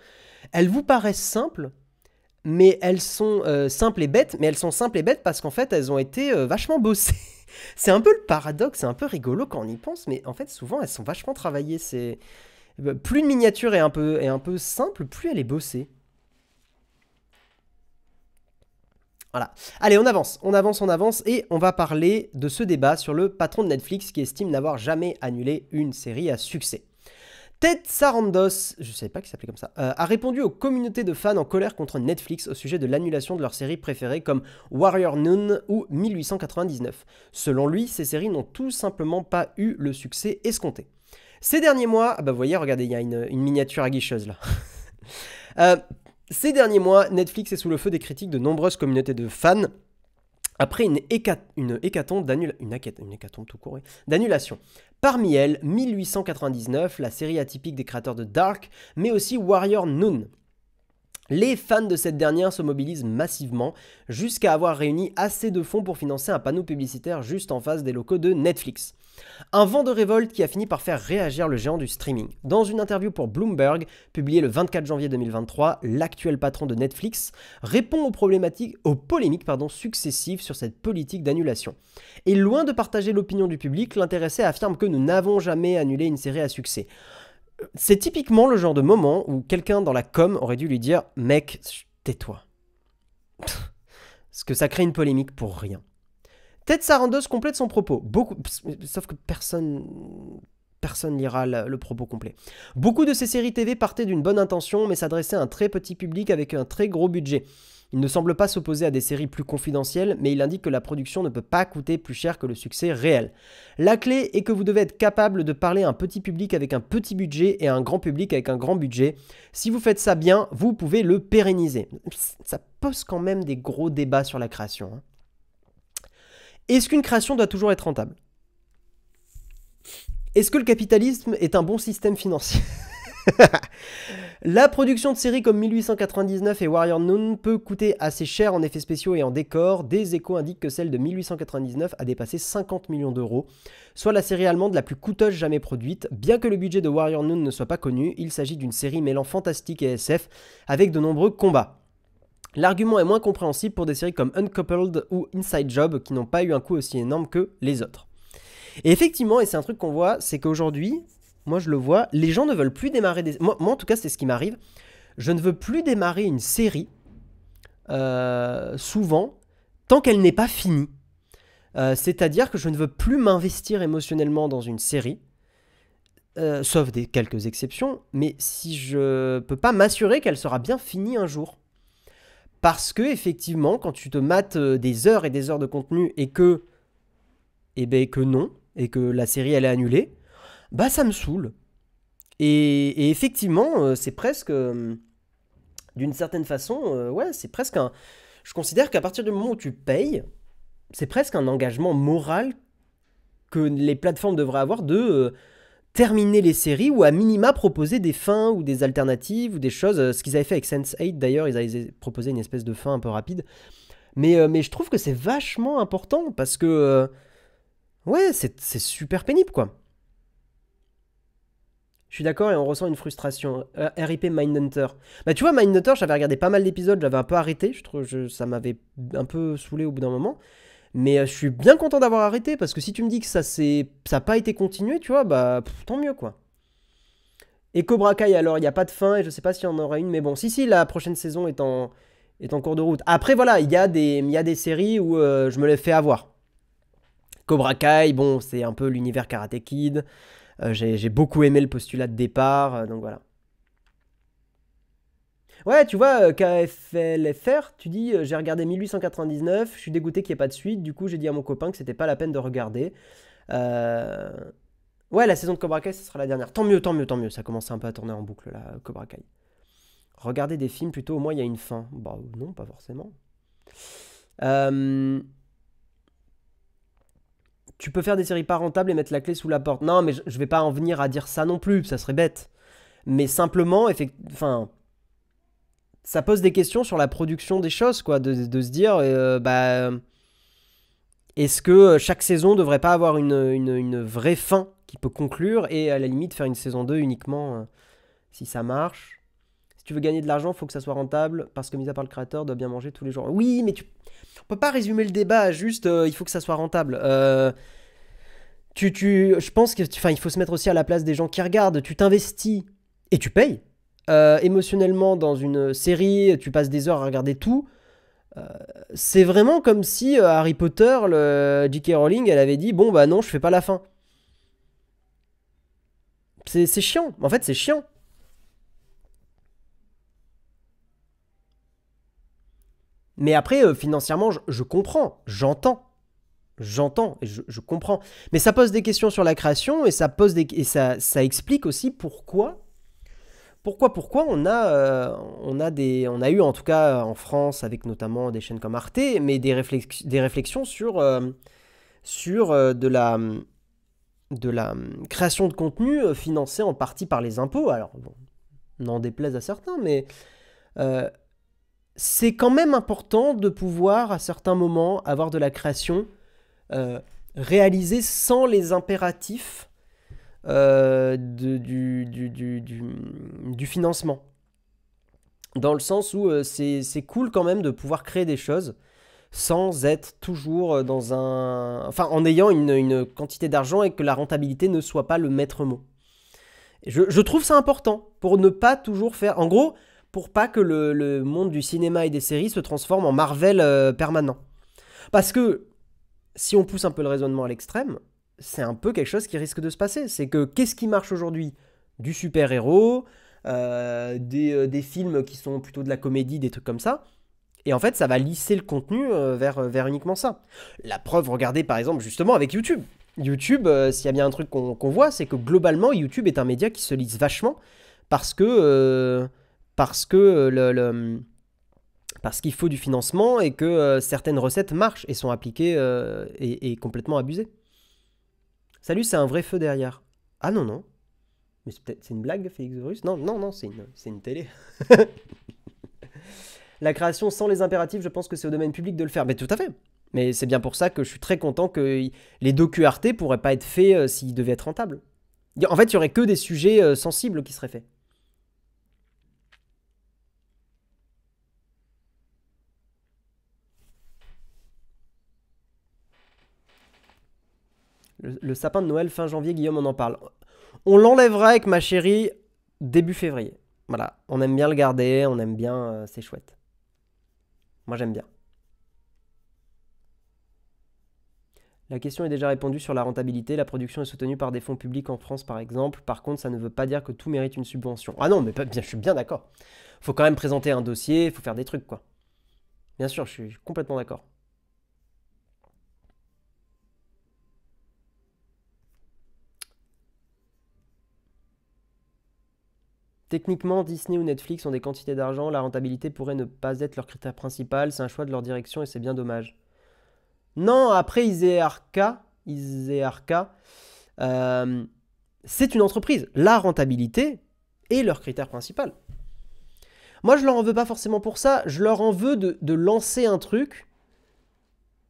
Elles vous paraissent simples, mais elles sont simples et bêtes, mais elles sont simples et bêtes parce qu'en fait, elles ont été vachement bossées. C'est un peu le paradoxe, c'est un peu rigolo quand on y pense, mais en fait, souvent, elles sont vachement travaillées. Plus une miniature est un peu simple, plus elle est bossée. Voilà. Allez, on avance, on avance, on avance, et on va parler de ce débat sur le patron de Netflix qui estime n'avoir jamais annulé une série à succès. Ted Sarandos, je ne savais pas qu'il s'appelait comme ça, a répondu aux communautés de fans en colère contre Netflix au sujet de l'annulation de leurs séries préférées comme Warrior Nun ou 1899. Selon lui, ces séries n'ont tout simplement pas eu le succès escompté. Ces derniers mois, vous voyez, regardez, il y a une miniature aguicheuse là. Ces derniers mois, Netflix est sous le feu des critiques de nombreuses communautés de fans après une hécatombe d'annulation. Parmi elles, 1899, la série atypique des créateurs de Dark, mais aussi Warrior Nun. Les fans de cette dernière se mobilisent massivement, jusqu'à avoir réuni assez de fonds pour financer un panneau publicitaire juste en face des locaux de Netflix. Un vent de révolte qui a fini par faire réagir le géant du streaming. Dans une interview pour Bloomberg, publiée le 24 janvier 2023, l'actuel patron de Netflix répond aux polémiques successives sur cette politique d'annulation. Et loin de partager l'opinion du public, l'intéressé affirme que nous n'avons jamais annulé une série à succès. C'est typiquement le genre de moment où quelqu'un dans la com aurait dû lui dire « Mec, tais-toi ». Parce que ça crée une polémique pour rien. Ted Sarandos complète son propos, sauf que personne lira le propos complet. Beaucoup de ces séries TV partaient d'une bonne intention, mais s'adressaient à un très petit public avec un très gros budget. Il ne semble pas s'opposer à des séries plus confidentielles, mais il indique que la production ne peut pas coûter plus cher que le succès réel. La clé est que vous devez être capable de parler à un petit public avec un petit budget et à un grand public avec un grand budget. Si vous faites ça bien, vous pouvez le pérenniser. Ça pose quand même des gros débats sur la création, hein. Est-ce qu'une création doit toujours être rentable? Est-ce que le capitalisme est un bon système financier? La production de séries comme 1899 et Warrior Nun peut coûter assez cher en effets spéciaux et en décors. Des échos indiquent que celle de 1899 a dépassé 50 millions d'euros, soit la série allemande la plus coûteuse jamais produite. Bien que le budget de Warrior Nun ne soit pas connu, il s'agit d'une série mêlant fantastique et SF avec de nombreux combats. L'argument est moins compréhensible pour des séries comme Uncoupled ou Inside Job qui n'ont pas eu un coût aussi énorme que les autres. Et effectivement, et c'est un truc qu'on voit, c'est qu'aujourd'hui, moi je le vois, les gens ne veulent plus démarrer des... Moi en tout cas, c'est ce qui m'arrive. Je ne veux plus démarrer une série, souvent, tant qu'elle n'est pas finie. C'est-à-dire que je ne veux plus m'investir émotionnellement dans une série, sauf quelques exceptions, mais si je peux pas m'assurer qu'elle sera bien finie un jour. Parce que, effectivement, quand tu te mates des heures et des heures de contenu et que non, et que la série elle est annulée, bah ça me saoule. Et effectivement, c'est presque, d'une certaine façon, ouais, c'est presque un... Je considère qu'à partir du moment où tu payes, c'est presque un engagement moral que les plateformes devraient avoir de terminer les séries ou à minima proposer des fins ou des alternatives ou des choses. Ce qu'ils avaient fait avec Sense8 d'ailleurs, ils avaient proposé une espèce de fin un peu rapide. Mais je trouve que c'est vachement important parce que ouais, c'est super pénible quoi. Je suis d'accord et on ressent une frustration. RIP Mindhunter. Bah tu vois, Mindhunter, j'avais regardé pas mal d'épisodes, j'avais un peu arrêté, ça m'avait un peu saoulé au bout d'un moment. Mais je suis bien content d'avoir arrêté, parce que si tu me dis que ça n'a pas été continué, tu vois, bah tant mieux quoi. Et Cobra Kai, alors, il n'y a pas de fin, et je sais pas s'il y en aura une, mais bon, si, la prochaine saison est en cours de route. Après, voilà, il y a des séries où je me les fais avoir. Cobra Kai, bon, c'est un peu l'univers Karate Kid. J'ai beaucoup aimé le postulat de départ, donc voilà. Ouais, tu vois, KFLFR, tu dis, j'ai regardé 1899, je suis dégoûté qu'il n'y ait pas de suite, du coup j'ai dit à mon copain que c'était pas la peine de regarder. Ouais, la saison de Cobra Kai, ce sera la dernière. Tant mieux, ça commence un peu à tourner en boucle, là, Cobra Kai. Regarder des films plutôt, au moins il y a une fin. Bah non, pas forcément. Euh, Tu peux faire des séries pas rentables et mettre la clé sous la porte. Non, mais je vais pas en venir à dire ça non plus, ça serait bête. Mais simplement, enfin, ça pose des questions sur la production des choses, quoi, de se dire, bah, est-ce que chaque saison devrait pas avoir une vraie fin qui peut conclure et à la limite faire une saison 2 uniquement si ça marche. Si tu veux gagner de l'argent, il faut que ça soit rentable parce que mis à part le créateur doit bien manger tous les jours. Oui, mais on peut pas résumer le débat à juste il faut que ça soit rentable. Je pense que, il faut se mettre aussi à la place des gens qui regardent. Tu t'investis et tu payes émotionnellement dans une série. Tu passes des heures à regarder tout. C'est vraiment comme si Harry Potter, J.K. Rowling, elle avait dit bon bah non, je fais pas la fin. C'est chiant. En fait, c'est chiant. Mais après, financièrement, je comprends, j'entends et je comprends. Mais ça pose des questions sur la création et ça explique aussi pourquoi on a eu en tout cas en France avec notamment des chaînes comme Arte, mais des réflexions sur de la création de contenu financée en partie par les impôts. Alors bon, n'en déplaise à certains, mais euh, c'est quand même important de pouvoir à certains moments avoir de la création euh, réalisée sans les impératifs du financement. Dans le sens où c'est cool quand même de pouvoir créer des choses sans être toujours dans un... Enfin, en ayant une quantité d'argent et que la rentabilité ne soit pas le maître mot. Je trouve ça important pour ne pas toujours faire... En gros, pour pas que le monde du cinéma et des séries se transforme en Marvel permanent. Parce que si on pousse un peu le raisonnement à l'extrême, c'est un peu quelque chose qui risque de se passer. C'est que qu'est-ce qui marche aujourd'hui? Du super-héros, des films qui sont plutôt de la comédie, des trucs comme ça. Et en fait, ça va lisser le contenu vers uniquement ça. La preuve, regardez par exemple justement avec YouTube. YouTube, s'il y a bien un truc qu'on voit, c'est que globalement, YouTube est un média qui se lisse vachement parce que, parce qu'il faut du financement et que certaines recettes marchent et sont appliquées et complètement abusées. Salut, c'est un vrai feu derrière. Ah non, non. Mais c'est une blague, Félix Russe? Non, non, non, c'est une télé. La création sans les impératifs, je pense que c'est au domaine public de le faire. Mais tout à fait. Mais c'est bien pour ça que je suis très content que les docu Arte pourraient pas être faits s'ils devaient être rentables. En fait, il y aurait que des sujets sensibles qui seraient faits. Le sapin de Noël fin janvier, Guillaume, on en parle. On l'enlèvera avec ma chérie début février. Voilà, on aime bien le garder, on aime bien, c'est chouette. Moi j'aime bien. La question est déjà répondue sur la rentabilité. La production est soutenue par des fonds publics en France par exemple. Par contre, ça ne veut pas dire que tout mérite une subvention. Ah non, mais bien, je suis bien d'accord. Faut quand même présenter un dossier, faut faire des trucs quoi. Bien sûr, je suis complètement d'accord. Techniquement, Disney ou Netflix ont des quantités d'argent, la rentabilité pourrait ne pas être leur critère principal, c'est un choix de leur direction et c'est bien dommage. Non, après Isearka, euh, c'est une entreprise. La rentabilité est leur critère principal. Moi, je leur en veux pas forcément pour ça, je leur en veux de lancer un truc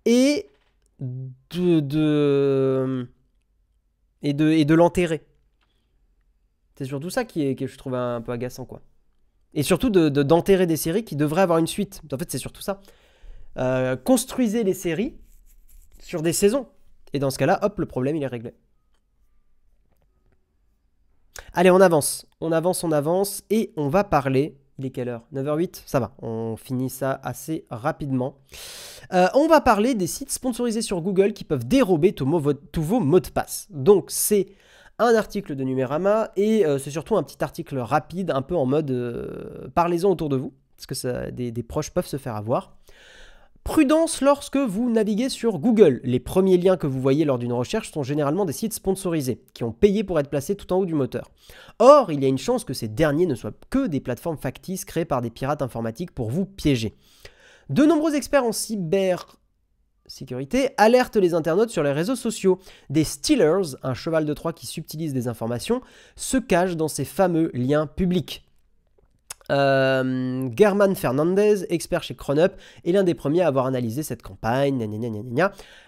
et de l'enterrer. C'est surtout ça que je trouve un peu agaçant, quoi. Et surtout d'enterrer des séries qui devraient avoir une suite. En fait, c'est surtout ça. Construisez les séries sur des saisons. Et dans ce cas-là, hop, le problème, il est réglé. Allez, on avance. On avance. Et on va parler... Il est quelle heure? 9h08? Ça va, on finit ça assez rapidement. On va parler des sites sponsorisés sur Google qui peuvent dérober tous vos mots de passe. Donc, c'est un article de Numérama et c'est surtout un petit article rapide, un peu en mode parlez-en autour de vous, parce que des proches peuvent se faire avoir. Prudence lorsque vous naviguez sur Google. Les premiers liens que vous voyez lors d'une recherche sont généralement des sites sponsorisés, qui ont payé pour être placés tout en haut du moteur. Or, il y a une chance que ces derniers ne soient que des plateformes factices créées par des pirates informatiques pour vous piéger. De nombreux experts en cybersécurité alertent les internautes sur les réseaux sociaux. Des stealers, un cheval de Troie qui subtilise des informations, se cachent dans ces fameux liens publics. German Fernandez, expert chez Croneup, est l'un des premiers à avoir analysé cette campagne.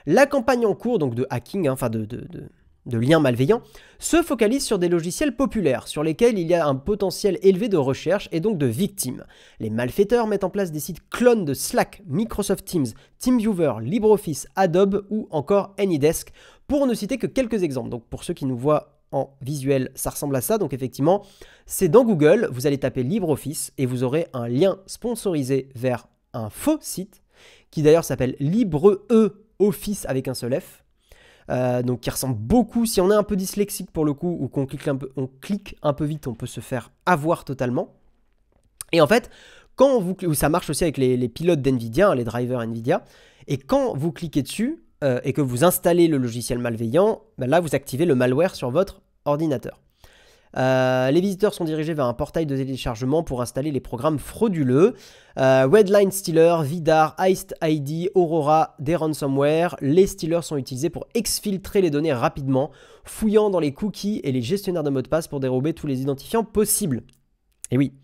La campagne en cours, donc de hacking, enfin de liens malveillants, se focalise sur des logiciels populaires, sur lesquels il y a un potentiel élevé de recherche et donc de victimes. Les malfaiteurs mettent en place des sites clones de Slack, Microsoft Teams, TeamViewer, LibreOffice, Adobe ou encore AnyDesk, pour ne citer que quelques exemples. Donc pour ceux qui nous voient en visuel, ça ressemble à ça. Donc effectivement, c'est dans Google, vous allez taper LibreOffice et vous aurez un lien sponsorisé vers un faux site qui d'ailleurs s'appelle LibreOffice avec un seul F. Donc qui ressemble beaucoup, si on est un peu dyslexique pour le coup ou qu'on clique un peu vite, on peut se faire avoir totalement. Et en fait, ça marche aussi avec les pilotes d'NVIDIA, les drivers NVIDIA, et quand vous cliquez dessus et que vous installez le logiciel malveillant, ben là vous activez le malware sur votre ordinateur. Les visiteurs sont dirigés vers un portail de téléchargement pour installer les programmes frauduleux. Redline Stealer, Vidar, Iced ID, Aurora, des ransomware. Les stealers sont utilisés pour exfiltrer les données rapidement, fouillant dans les cookies et les gestionnaires de mots de passe pour dérober tous les identifiants possibles. Et oui,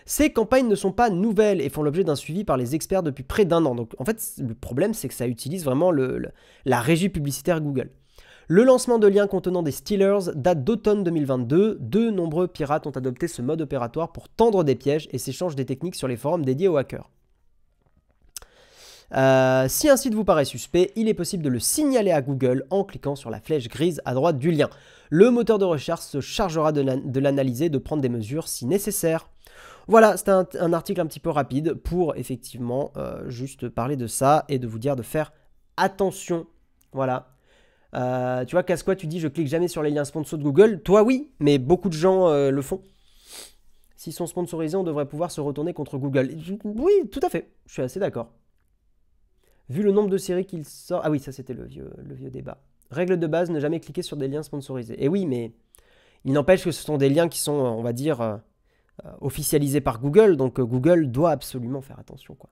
ces campagnes ne sont pas nouvelles et font l'objet d'un suivi par les experts depuis près d'1 an. Donc en fait, le problème, c'est que ça utilise vraiment la régie publicitaire Google. Le lancement de liens contenant des stealers date d'automne 2022. De nombreux pirates ont adopté ce mode opératoire pour tendre des pièges et s'échangent des techniques sur les forums dédiés aux hackers. Si un site vous paraît suspect, il est possible de le signaler à Google en cliquant sur la flèche grise à droite du lien. Le moteur de recherche se chargera de l'analyser et de prendre des mesures si nécessaire. Voilà, c'était un article un petit peu rapide pour effectivement juste parler de ça et de vous dire de faire attention. Voilà. Tu vois, Casse-quoi, tu dis je clique jamais sur les liens sponsors de Google. Toi oui, mais beaucoup de gens le font. S'ils sont sponsorisés, on devrait pouvoir se retourner contre Google. Oui, tout à fait, je suis assez d'accord. Vu le nombre de séries qu'il sort... Ah oui, ça c'était le vieux débat. Règle de base, ne jamais cliquer sur des liens sponsorisés. Et oui, mais il n'empêche que ce sont des liens qui sont, on va dire, officialisés par Google. Donc Google doit absolument faire attention, quoi.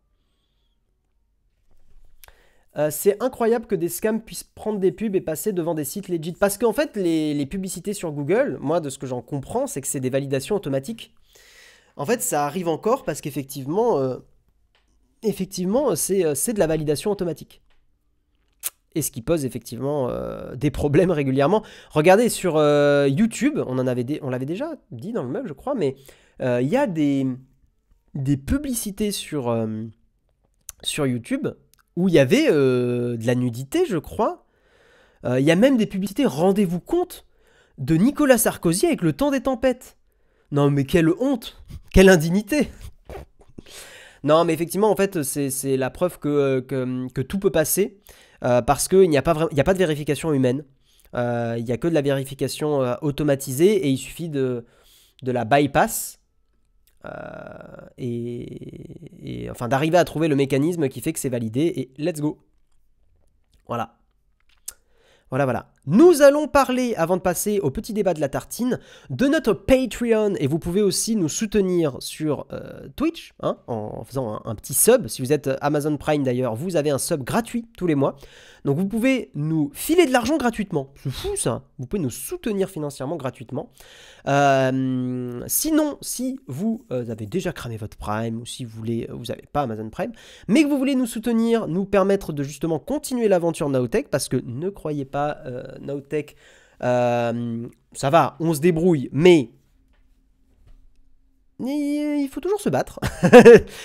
C'est incroyable que des scams puissent prendre des pubs et passer devant des sites legit. Parce qu'en fait, les publicités sur Google, moi, de ce que j'en comprends, c'est que c'est des validations automatiques. En fait, ça arrive encore parce qu'effectivement, c'est de la validation automatique. Et ce qui pose effectivement des problèmes régulièrement. Regardez, sur YouTube, on l'avait déjà dit dans le mug, je crois, mais il y a des publicités sur YouTube où il y avait de la nudité, je crois. Il y a même des publicités, rendez-vous compte, de Nicolas Sarkozy avec le temps des tempêtes. Non mais quelle honte, quelle indignité. Non mais effectivement, en fait, c'est la preuve que tout peut passer, parce qu'il n'y a pas de vérification humaine. Il n'y a que de la vérification automatisée, et il suffit de la bypass. Et enfin d'arriver à trouver le mécanisme qui fait que c'est validé et let's go. Voilà. Voilà. Nous allons parler, avant de passer au petit débat de la tartine, de notre Patreon. Et vous pouvez aussi nous soutenir sur Twitch, hein, en faisant un petit sub. Si vous êtes Amazon Prime d'ailleurs, vous avez un sub gratuit tous les mois. Donc vous pouvez nous filer de l'argent gratuitement. C'est fou ça. Vous pouvez nous soutenir financièrement gratuitement. Sinon, si vous avez déjà cramé votre Prime, ou si vous n'avez pas Amazon Prime, mais que vous voulez nous soutenir, nous permettre de justement continuer l'aventure Nowtech, parce que ne croyez pas, Nowtech, ça va, on se débrouille, mais il faut toujours se battre,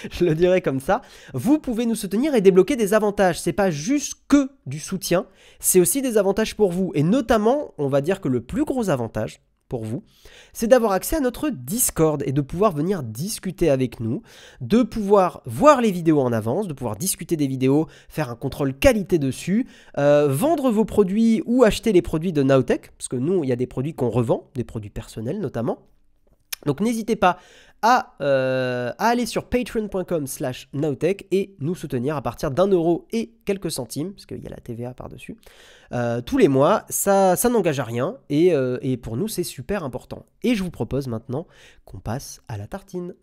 je le dirais comme ça. Vous pouvez nous soutenir et débloquer des avantages. C'est pas juste que du soutien, c'est aussi des avantages pour vous. Et notamment, on va dire que le plus gros avantage pour vous, c'est d'avoir accès à notre Discord et de pouvoir venir discuter avec nous, de pouvoir voir les vidéos en avance, de pouvoir discuter des vidéos, faire un contrôle qualité dessus, vendre vos produits ou acheter les produits de Nowtech, parce que nous, il y a des produits qu'on revend, des produits personnels notamment. Donc n'hésitez pas à aller sur patreon.com/nowtech et nous soutenir à partir d'1 € et quelques centimes, parce qu'il y a la TVA par-dessus, tous les mois. Ça n'engage à rien et pour nous c'est super important. Et je vous propose maintenant qu'on passe à la tartine.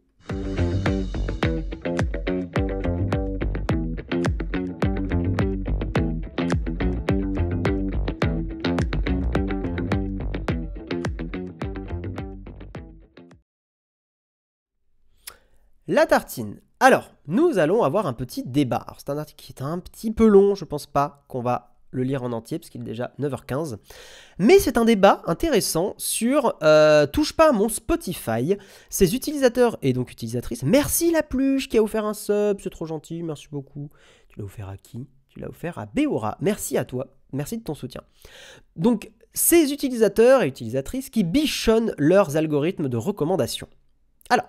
La tartine. Alors, nous allons avoir un petit débat. Alors, c'est un article qui est un petit peu long, je pense pas qu'on va le lire en entier, parce qu'il est déjà 9h15. Mais c'est un débat intéressant sur touche pas à mon Spotify. Ses utilisateurs et donc utilisatrices. Merci la pluche qui a offert un sub, c'est trop gentil, merci beaucoup. Tu l'as offert à qui? Tu l'as offert à Béora. Merci à toi, merci de ton soutien. Donc, ces utilisateurs et utilisatrices qui bichonnent leurs algorithmes de recommandation. Alors,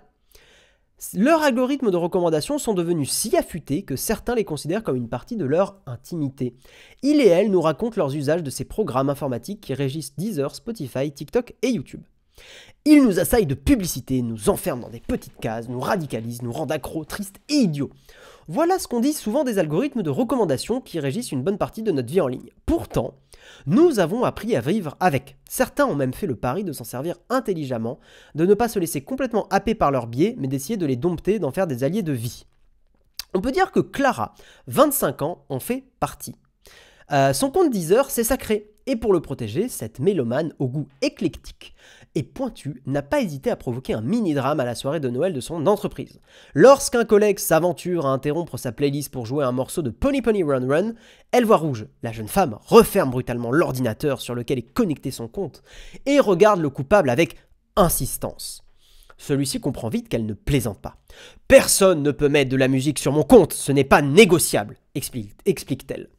leurs algorithmes de recommandation sont devenus si affûtés que certains les considèrent comme une partie de leur intimité. Ils et elles nous racontent leurs usages de ces programmes informatiques qui régissent Deezer, Spotify, TikTok et YouTube. Ils nous assaillent de publicité, nous enferment dans des petites cases, nous radicalisent, nous rendent accros, tristes et idiots. Voilà ce qu'on dit souvent des algorithmes de recommandation qui régissent une bonne partie de notre vie en ligne. Pourtant, nous avons appris à vivre avec. Certains ont même fait le pari de s'en servir intelligemment, de ne pas se laisser complètement happer par leurs biais, mais d'essayer de les dompter, d'en faire des alliés de vie. On peut dire que Clara, 25 ans, en fait partie. Son compte Deezer, c'est sacré. Et pour le protéger, cette mélomane au goût éclectique et pointu n'a pas hésité à provoquer un mini-drame à la soirée de Noël de son entreprise. Lorsqu'un collègue s'aventure à interrompre sa playlist pour jouer un morceau de Pony Pony Run Run, elle voit rouge. La jeune femme referme brutalement l'ordinateur sur lequel est connecté son compte et regarde le coupable avec insistance. Celui-ci comprend vite qu'elle ne plaisante pas. « Personne ne peut mettre de la musique sur mon compte, ce n'est pas négociable », explique-t-elle.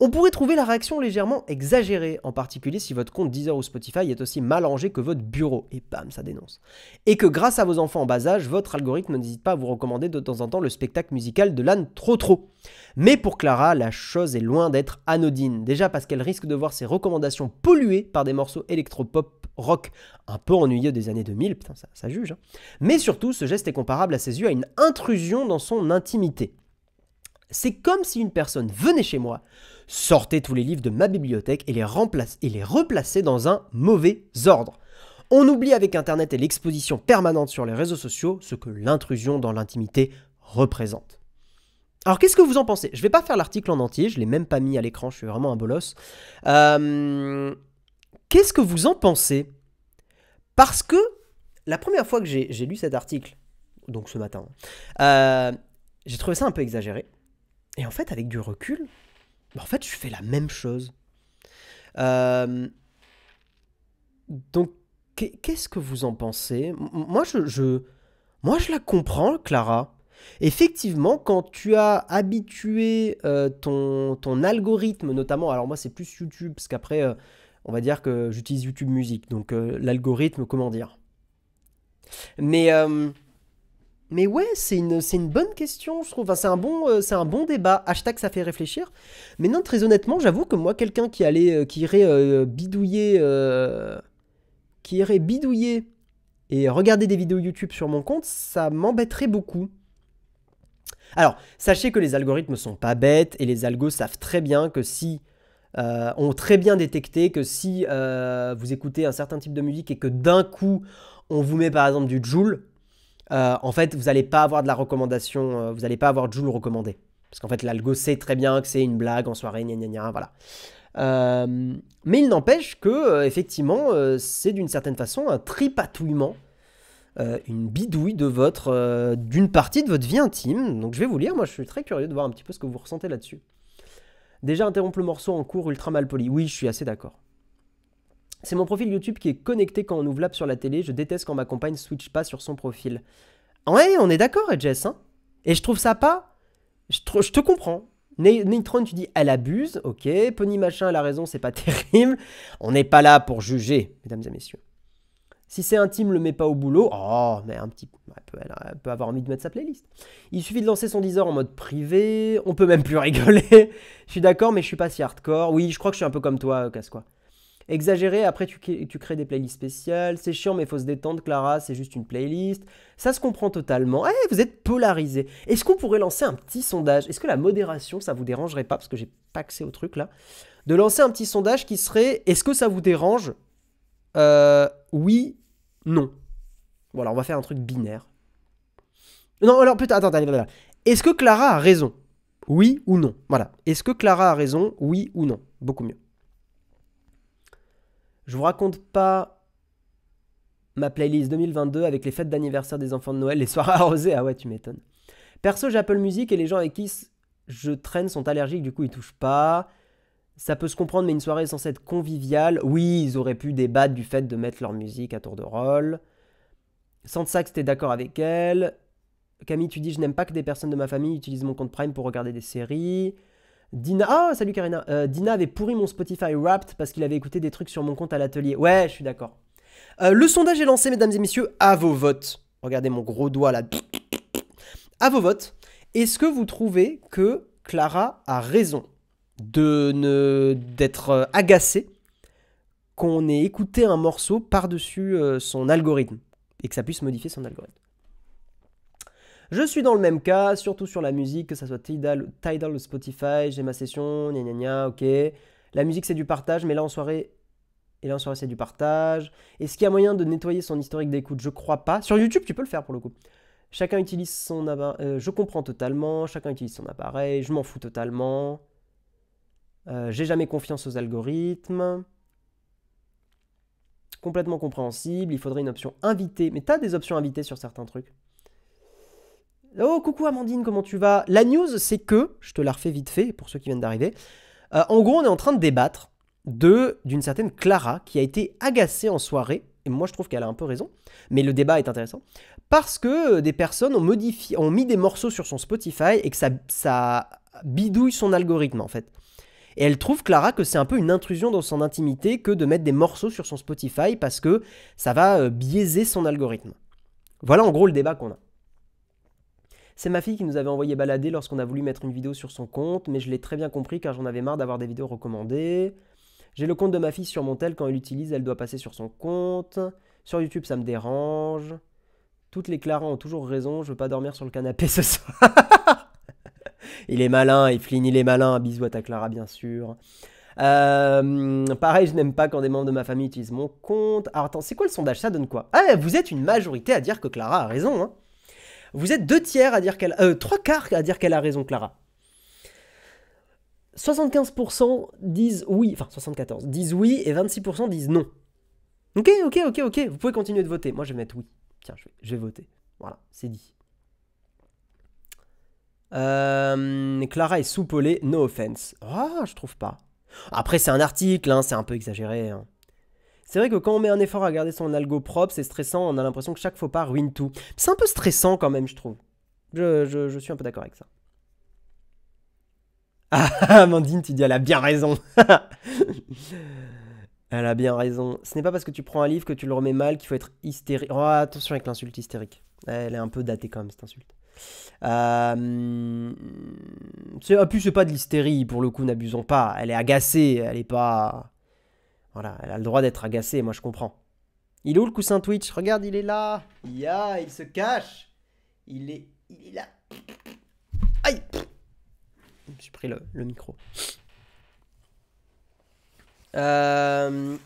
On pourrait trouver la réaction légèrement exagérée, en particulier si votre compte Deezer ou Spotify est aussi mal rangé que votre bureau, et bam, ça dénonce. Et que grâce à vos enfants en bas âge, votre algorithme n'hésite pas à vous recommander de temps en temps le spectacle musical de l'âne trop. Mais pour Clara, la chose est loin d'être anodine, déjà parce qu'elle risque de voir ses recommandations polluées par des morceaux électro-pop rock un peu ennuyeux des années 2000, putain ça juge, hein. Mais surtout, ce geste est comparable à ses yeux à une intrusion dans son intimité. C'est comme si une personne venait chez moi, sortait tous les livres de ma bibliothèque et les replaçait dans un mauvais ordre. On oublie avec Internet et l'exposition permanente sur les réseaux sociaux ce que l'intrusion dans l'intimité représente. Alors qu'est-ce que vous en pensez? Je vais pas faire l'article en entier, je l'ai même pas mis à l'écran, je suis vraiment un bolos. Qu'est-ce que vous en pensez? Parce que la première fois que j'ai lu cet article, donc ce matin, j'ai trouvé ça un peu exagéré. Et en fait, avec du recul, en fait, je fais la même chose. Donc, qu'est-ce que vous en pensez? Moi, je la comprends, Clara. Effectivement, quand tu as habitué ton algorithme, notamment, alors moi, c'est plus YouTube, parce qu'après, on va dire que j'utilise YouTube Musique. Donc, l'algorithme, comment dire? Mais ouais, c'est une bonne question, je trouve. Enfin, c'est un bon débat. Hashtag ça fait réfléchir. Mais non, très honnêtement, j'avoue que moi, quelqu'un qui irait bidouiller et regarder des vidéos YouTube sur mon compte, ça m'embêterait beaucoup. Alors, sachez que les algorithmes sont pas bêtes et les algos savent très bien que ont très bien détecté que si vous écoutez un certain type de musique et que d'un coup, on vous met par exemple du Jul, en fait, vous n'allez pas avoir de la recommandation, vous n'allez pas avoir Jul recommandé. Parce qu'en fait, l'algo sait très bien que c'est une blague en soirée, gna gna gna, voilà. Mais il n'empêche que, effectivement, c'est d'une certaine façon un tripatouillement, une bidouille d'une partie de votre vie intime. Donc je vais vous lire, moi je suis très curieux de voir un petit peu ce que vous ressentez là-dessus. Déjà interrompre le morceau en cours ultra mal poli. Oui, je suis assez d'accord. C'est mon profil YouTube qui est connecté quand on ouvre l'app sur la télé. Je déteste quand ma compagne switch pas sur son profil. Ouais, on est d'accord, Jess. Hein, et je trouve ça pas... Je te comprends. Neitron, tu dis, elle abuse. Ok. Pony machin, elle a raison, c'est pas terrible. On n'est pas là pour juger, mesdames et messieurs. Si c'est intime, le met pas au boulot. Oh, mais elle peut avoir envie de mettre sa playlist. Il suffit de lancer son Deezer en mode privé. On peut même plus rigoler. Je suis d'accord, mais je suis pas si hardcore. Oui, je crois que je suis un peu comme toi, Casse-quoi. Exagéré, après tu crées des playlists spéciales. C'est chiant, mais il faut se détendre, Clara, c'est juste une playlist. Ça se comprend totalement. Eh, vous êtes polarisé. Est-ce qu'on pourrait lancer un petit sondage? Est-ce que la modération, ça vous dérangerait pas? Parce que j'ai pas accès au truc là. De lancer un petit sondage qui serait: est-ce que ça vous dérange? Oui, non. Voilà, on va faire un truc binaire. Non, alors putain, attends. Est-ce que Clara a raison? Oui ou non? Voilà. Est-ce que Clara a raison? Oui ou non? Beaucoup mieux. Je vous raconte pas ma playlist 2022 avec les fêtes d'anniversaire des enfants de Noël, les soirées arrosées. Ah ouais, tu m'étonnes. Perso, j'ai Apple Music et les gens avec qui je traîne sont allergiques, du coup ils touchent pas. Ça peut se comprendre, mais une soirée est censée être conviviale. Oui, ils auraient pu débattre du fait de mettre leur musique à tour de rôle. Sans sax, t'es d'accord avec elle. Camille, tu dis: je n'aime pas que des personnes de ma famille utilisent mon compte Prime pour regarder des séries. Dina, ah salut Karina. Dina avait pourri mon Spotify Wrapped parce qu'il avait écouté des trucs sur mon compte à l'atelier. Ouais, je suis d'accord. Le sondage est lancé, mesdames et messieurs, à vos votes. Regardez mon gros doigt là. À vos votes. Est-ce que vous trouvez que Clara a raison d'être agacée qu'on ait écouté un morceau par-dessus son algorithme et que ça puisse modifier son algorithme? Je suis dans le même cas, surtout sur la musique, que ça soit Tidal ou Spotify. J'ai ma session, gna gna gna, ok. La musique c'est du partage, mais là en soirée, c'est du partage. Est-ce qu'il y a moyen de nettoyer son historique d'écoute? Je crois pas. Sur YouTube, tu peux le faire pour le coup. Chacun utilise son appareil. Je comprends totalement. Chacun utilise son appareil. Je m'en fous totalement. J'ai jamais confiance aux algorithmes. Complètement compréhensible. Il faudrait une option invité. Mais t'as des options invitées sur certains trucs. Oh, coucou Amandine, comment tu vas? La news, c'est que, je te la refais vite fait pour ceux qui viennent d'arriver. En gros, on est en train de débattre d'une certaine Clara qui a été agacée en soirée. Et moi, je trouve qu'elle a un peu raison. Mais le débat est intéressant. Parce que des personnes ont mis des morceaux sur son Spotify et que ça bidouille son algorithme, en fait. Et elle trouve, Clara, que c'est un peu une intrusion dans son intimité que de mettre des morceaux sur son Spotify parce que ça va biaiser son algorithme. Voilà en gros le débat qu'on a. C'est ma fille qui nous avait envoyé balader lorsqu'on a voulu mettre une vidéo sur son compte, mais je l'ai très bien compris car j'en avais marre d'avoir des vidéos recommandées. J'ai le compte de ma fille sur mon tel, quand elle l'utilise, elle doit passer sur son compte. Sur YouTube, ça me dérange. Toutes les Clara ont toujours raison, je veux pas dormir sur le canapé ce soir. Il est malin, Eflin, il est malin. Bisous à ta Clara, bien sûr. Pareil, je n'aime pas quand des membres de ma famille utilisent mon compte. Alors attends, c'est quoi le sondage? Ça donne quoi? Ah, vous êtes une majorité à dire que Clara a raison, hein. Vous êtes 2 tiers à dire qu'elle... 3 quarts à dire qu'elle a raison, Clara. 75% disent oui, enfin 74 disent oui et 26% disent non. Ok. Vous pouvez continuer de voter. Moi, je vais mettre oui. Tiens, je vais voter. Voilà, c'est dit. Clara est soupolée, no offense. Ah, je trouve pas. Après, c'est un article, hein, c'est un peu exagéré. Hein. C'est vrai que quand on met un effort à garder son algo propre, c'est stressant, on a l'impression que chaque faux pas ruine tout. C'est un peu stressant quand même, je trouve. Je suis un peu d'accord avec ça. Ah, Amandine, tu dis, elle a bien raison. Elle a bien raison. Ce n'est pas parce que tu prends un livre que tu le remets mal qu'il faut être hystérique. Oh, attention avec l'insulte hystérique. Elle est un peu datée quand même, cette insulte. Puis c'est pas de l'hystérie, pour le coup, n'abusons pas. Elle est agacée, elle est pas... Voilà, elle a le droit d'être agacée, moi je comprends. Il est où le coussin Twitch? Regarde, il est là. Il se cache. Il est là. Aïe. J'ai pris le micro. En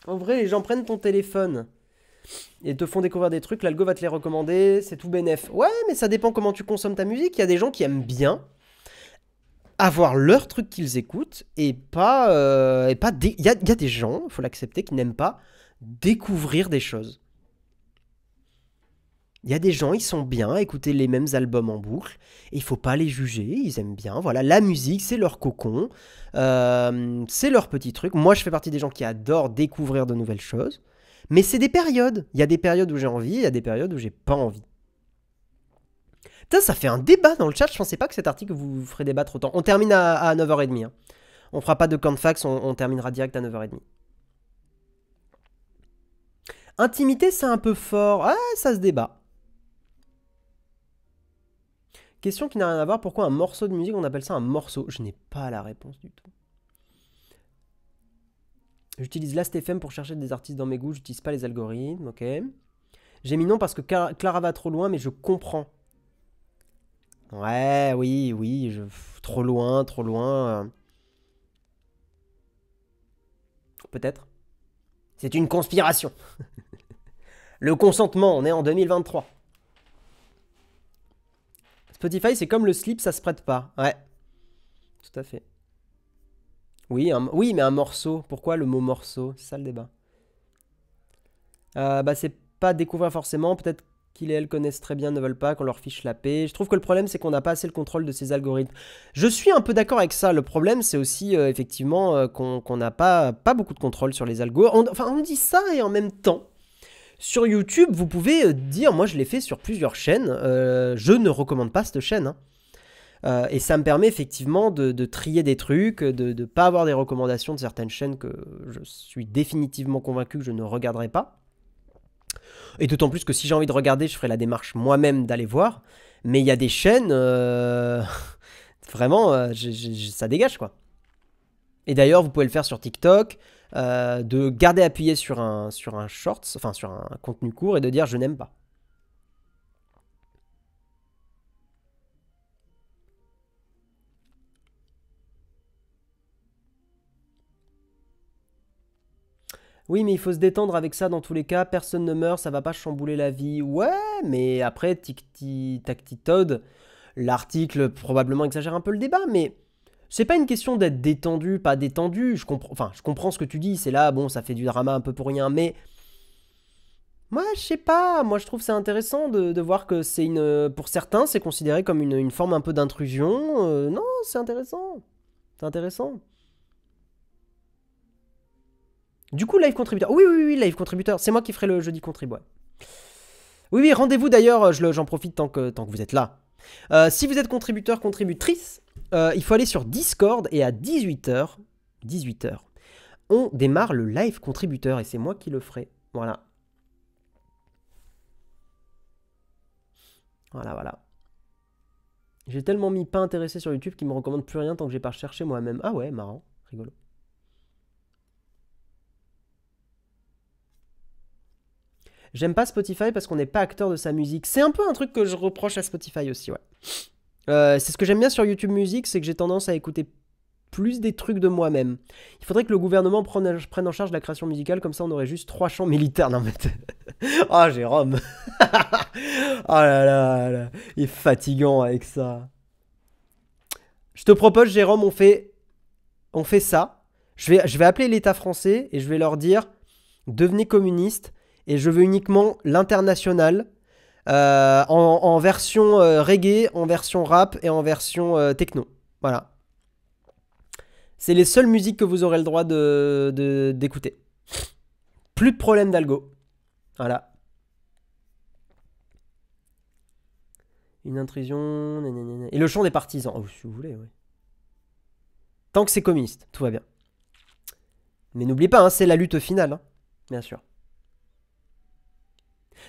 vrai, les gens prennent ton téléphone et te font découvrir des trucs. L'algo va te les recommander. C'est tout bénef. Ouais, mais ça dépend comment tu consommes ta musique. Il y a des gens qui aiment bien avoir leur truc qu'ils écoutent et pas... Il y a des gens, il faut l'accepter, qui n'aiment pas découvrir des choses. Il y a des gens, ils sont bien à écouter les mêmes albums en boucle, et il faut pas les juger, ils aiment bien. Voilà, la musique, c'est leur cocon, c'est leur petit truc. Moi, je fais partie des gens qui adorent découvrir de nouvelles choses, mais c'est des périodes. Il y a des périodes où j'ai envie, il y a des périodes où j'ai pas envie. Putain, ça fait un débat dans le chat, je pensais pas que cet article vous ferait débattre autant. On termine à 9h30. Hein. On fera pas de camp de fax, on terminera direct à 9h30. Intimité, c'est un peu fort. Ah, ça se débat. Question qui n'a rien à voir, pourquoi un morceau de musique, on appelle ça un morceau? Je n'ai pas la réponse du tout. J'utilise Last.fm pour chercher des artistes dans mes goûts, j'utilise pas les algorithmes, ok. J'ai mis non parce que Clara va trop loin, mais je comprends. Ouais, oui, trop loin, trop loin. Peut-être. C'est une conspiration. Le consentement, on est en 2023. Spotify, c'est comme le slip, ça se prête pas. Ouais, tout à fait. Oui, oui, mais un morceau. Pourquoi le mot morceau? C'est ça le débat. Bah, c'est pas découvrir forcément. Peut-être qu'ils et elles connaissent très bien, ne veulent pas qu'on leur fiche la paix. Je trouve que le problème, c'est qu'on n'a pas assez le contrôle de ces algorithmes. Je suis un peu d'accord avec ça. Le problème, c'est aussi effectivement qu'on n'a pas beaucoup de contrôle sur les algos. On dit ça et en même temps, sur YouTube, vous pouvez dire, moi je l'ai fait sur plusieurs chaînes, je ne recommande pas cette chaîne. Hein. Et ça me permet effectivement de trier des trucs, de ne pas avoir des recommandations de certaines chaînes que je suis définitivement convaincu que je ne regarderai pas. Et d'autant plus que si j'ai envie de regarder, je ferai la démarche moi-même d'aller voir. Mais il y a des chaînes, vraiment, ça dégage quoi. Et d'ailleurs, vous pouvez le faire sur TikTok, de garder appuyé sur un shorts, enfin sur un contenu court et de dire je n'aime pas. Oui, mais il faut se détendre avec ça dans tous les cas. Personne ne meurt, ça va pas chambouler la vie. Ouais, mais après, Tactitoad, l'article probablement exagère un peu le débat, mais c'est pas une question d'être détendu, pas détendu. Je comprends ce que tu dis. C'est là, bon, ça fait du drama un peu pour rien, mais moi, je sais pas. Moi, je trouve c'est intéressant de voir que c'est pour certains, c'est considéré comme une forme un peu d'intrusion. Non, c'est intéressant. C'est intéressant. Du coup, live contributeur. Oui, live contributeur. C'est moi qui ferai le jeudi contrib, ouais. Oui, rendez-vous d'ailleurs, j'en profite tant que vous êtes là. Si vous êtes contributeur, contributrice, il faut aller sur Discord et à 18h, on démarre le live contributeur et c'est moi qui le ferai. Voilà. Voilà. J'ai tellement mis pas intéressé sur YouTube qu'il me recommande plus rien tant que j'ai pas recherché moi-même. Ah ouais, marrant, rigolo. J'aime pas Spotify parce qu'on n'est pas acteur de sa musique. C'est un peu un truc que je reproche à Spotify aussi, ouais. C'est ce que j'aime bien sur YouTube Music, c'est que j'ai tendance à écouter plus des trucs de moi-même. Il faudrait que le gouvernement prenne en charge la création musicale, comme ça on aurait juste 3 chants militaires. Non mais... Oh Jérôme. Oh là, il est fatigant avec ça. Je te propose Jérôme, on fait ça. Je vais appeler l'État français et je vais leur dire, devenez communiste. Et je veux uniquement l'international en version reggae, en version rap et en version techno. Voilà. C'est les seules musiques que vous aurez le droit d'écouter. Plus de problème d'algo. Voilà. Une intrusion. Et le chant des partisans. Oh, si vous voulez, oui. Tant que c'est communiste, tout va bien. Mais n'oubliez pas, hein, c'est la lutte finale, hein, bien sûr.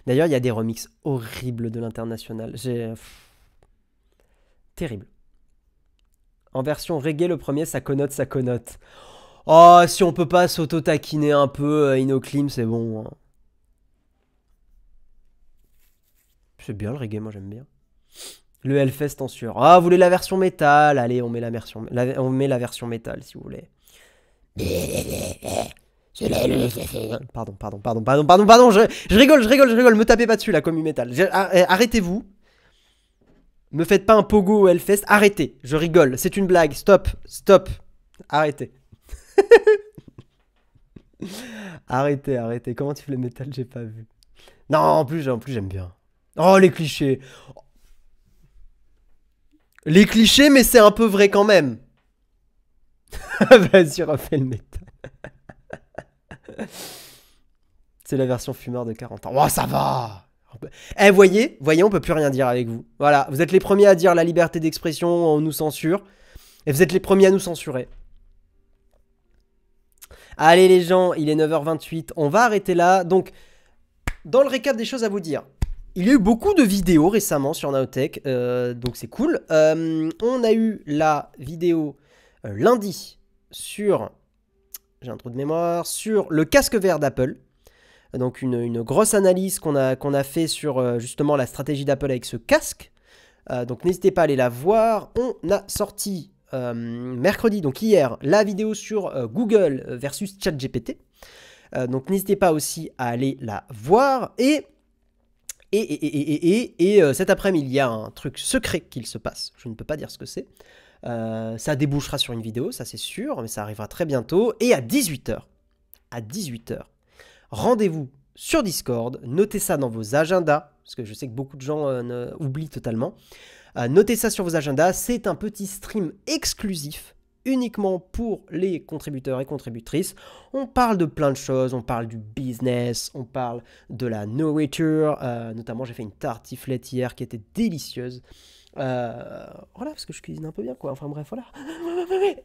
D'ailleurs, il y a des remixes horribles de l'international. Terrible. En version reggae, le premier, ça connote. Oh, si on peut pas s'auto-taquiner un peu, Inoclim, c'est bon. Hein. C'est bien le reggae, moi j'aime bien. Le Hellfest en sueur. Ah, vous voulez la version métal? Allez, on met la version métal si vous voulez. Pardon, je rigole, me tapez pas dessus la commu métal. Arrêtez-vous. Me faites pas un pogo au Hellfest, arrêtez, je rigole, c'est une blague, stop, arrêtez. arrêtez, comment tu fais le métal, j'ai pas vu. Non, en plus j'aime bien. Oh, les clichés. Les clichés, mais c'est un peu vrai quand même. Vas-y, refais le métal. C'est la version fumeur de 40 ans. Oh, ça va. Eh, voyez, on peut plus rien dire avec vous. Voilà, vous êtes les premiers à dire la liberté d'expression, on nous censure. Et vous êtes les premiers à nous censurer. Allez les gens, il est 9h28, on va arrêter là. Donc, dans le récap des choses à vous dire, il y a eu beaucoup de vidéos récemment sur Nowtech, donc c'est cool. On a eu la vidéo lundi sur j'ai un trou de mémoire, sur le casque VR d'Apple. Donc une grosse analyse qu'on a fait sur justement la stratégie d'Apple avec ce casque. Donc n'hésitez pas à aller la voir. On a sorti mercredi, donc hier, la vidéo sur Google versus ChatGPT. Donc n'hésitez pas aussi à aller la voir. Et cet après-midi, il y a un truc secret qu'il se passe. Je ne peux pas dire ce que c'est. Ça débouchera sur une vidéo, ça c'est sûr, mais ça arrivera très bientôt. Et à 18h, rendez-vous sur Discord. Notez ça dans vos agendas, parce que je sais que beaucoup de gens oublient totalement. Notez ça sur vos agendas. C'est un petit stream exclusif uniquement pour les contributeurs et contributrices. On parle de plein de choses, on parle du business, on parle de la nourriture, notamment j'ai fait une tartiflette hier qui était délicieuse. Voilà, parce que je cuisine un peu bien, quoi. Enfin bref, voilà.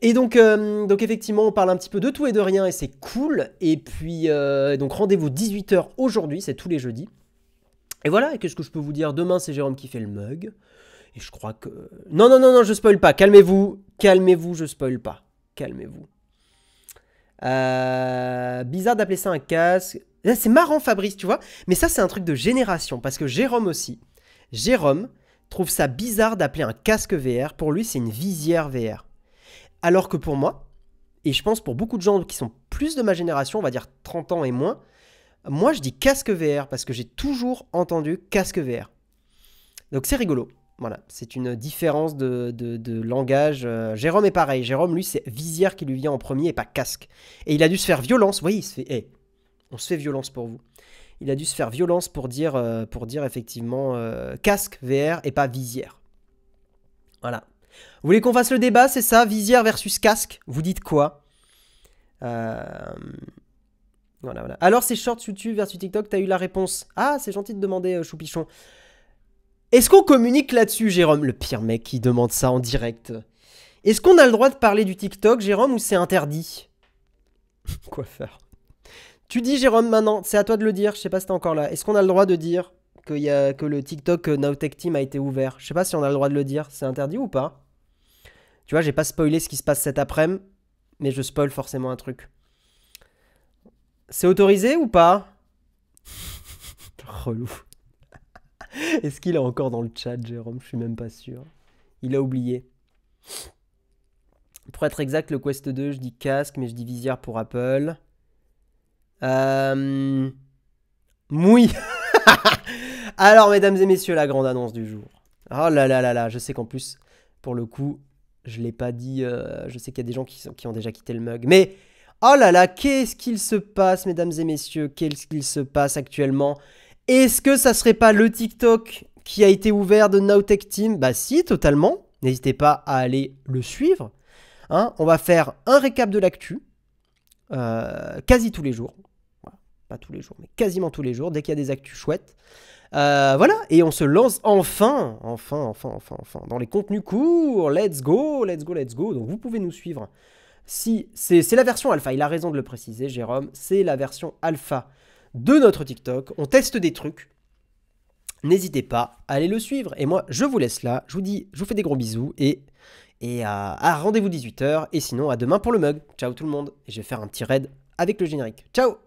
Et donc effectivement, on parle un petit peu de tout et de rien et c'est cool. Et puis, donc rendez-vous 18h aujourd'hui, c'est tous les jeudis. Et voilà, et qu'est-ce que je peux vous dire? Demain, c'est Jérôme qui fait le mug. Et je crois que... Non, je spoil pas. Calmez-vous, je spoil pas. Calmez-vous. Bizarre d'appeler ça un casque. C'est marrant, Fabrice, tu vois. Mais ça, c'est un truc de génération. Parce que Jérôme aussi. Jérôme trouve ça bizarre d'appeler un casque VR. Pour lui, c'est une visière VR. Alors que pour moi, et je pense pour beaucoup de gens qui sont plus de ma génération, on va dire 30 ans et moins, moi, je dis casque VR parce que j'ai toujours entendu casque VR. Donc, c'est rigolo. Voilà, c'est une différence de langage. Jérôme est pareil. Jérôme, lui, c'est visière qui lui vient en premier et pas casque. Et il a dû se faire violence. Oui, il se fait... Hey, on se fait violence pour vous. Il a dû se faire violence pour dire effectivement casque VR et pas visière. Voilà. Vous voulez qu'on fasse le débat, c'est ça? Visière versus casque? Vous dites quoi? Voilà. Alors, c'est shorts YouTube versus TikTok, t'as eu la réponse. Ah, c'est gentil de demander, Choupichon. Est-ce qu'on communique là-dessus, Jérôme? Le pire mec qui demande ça en direct. Est-ce qu'on a le droit de parler du TikTok, Jérôme, ou c'est interdit? Quoi faire? Tu dis, Jérôme, maintenant, c'est à toi de le dire, je sais pas si t'es encore là. Est-ce qu'on a le droit de dire que le TikTok Nowtech Team a été ouvert? Je sais pas si on a le droit de le dire, c'est interdit ou pas? Tu vois, j'ai pas spoilé ce qui se passe cet après-midi, mais je spoil forcément un truc. C'est autorisé ou pas? Relou. Est-ce qu'il est encore dans le chat, Jérôme? Je suis même pas sûr. Il a oublié. Pour être exact, le Quest 2, je dis casque, mais je dis visière pour Apple. Mouille. Alors, mesdames et messieurs, la grande annonce du jour. Oh là là là là, je sais qu'en plus, pour le coup, je l'ai pas dit. Je sais qu'il y a des gens qui ont déjà quitté le mug. Mais, oh là là, qu'est-ce qu'il se passe, mesdames et messieurs? Qu'est-ce qu'il se passe actuellement? Est-ce que ça serait pas le TikTok qui a été ouvert de Nowtech Team? Bah si, totalement. N'hésitez pas à aller le suivre. Hein, on va faire un récap de l'actu. Quasi tous les jours. Voilà, pas tous les jours, mais quasiment tous les jours, dès qu'il y a des actus chouettes. Voilà, et on se lance enfin, dans les contenus courts. Let's go. Donc vous pouvez nous suivre. Si c'est la version alpha, il a raison de le préciser, Jérôme. C'est la version alpha de notre TikTok. On teste des trucs. N'hésitez pas à aller le suivre. Et moi, je vous laisse là. Je vous fais des gros bisous et à rendez-vous 18h. Et sinon, à demain pour le mug. Ciao tout le monde. Et je vais faire un petit raid avec le générique. Ciao!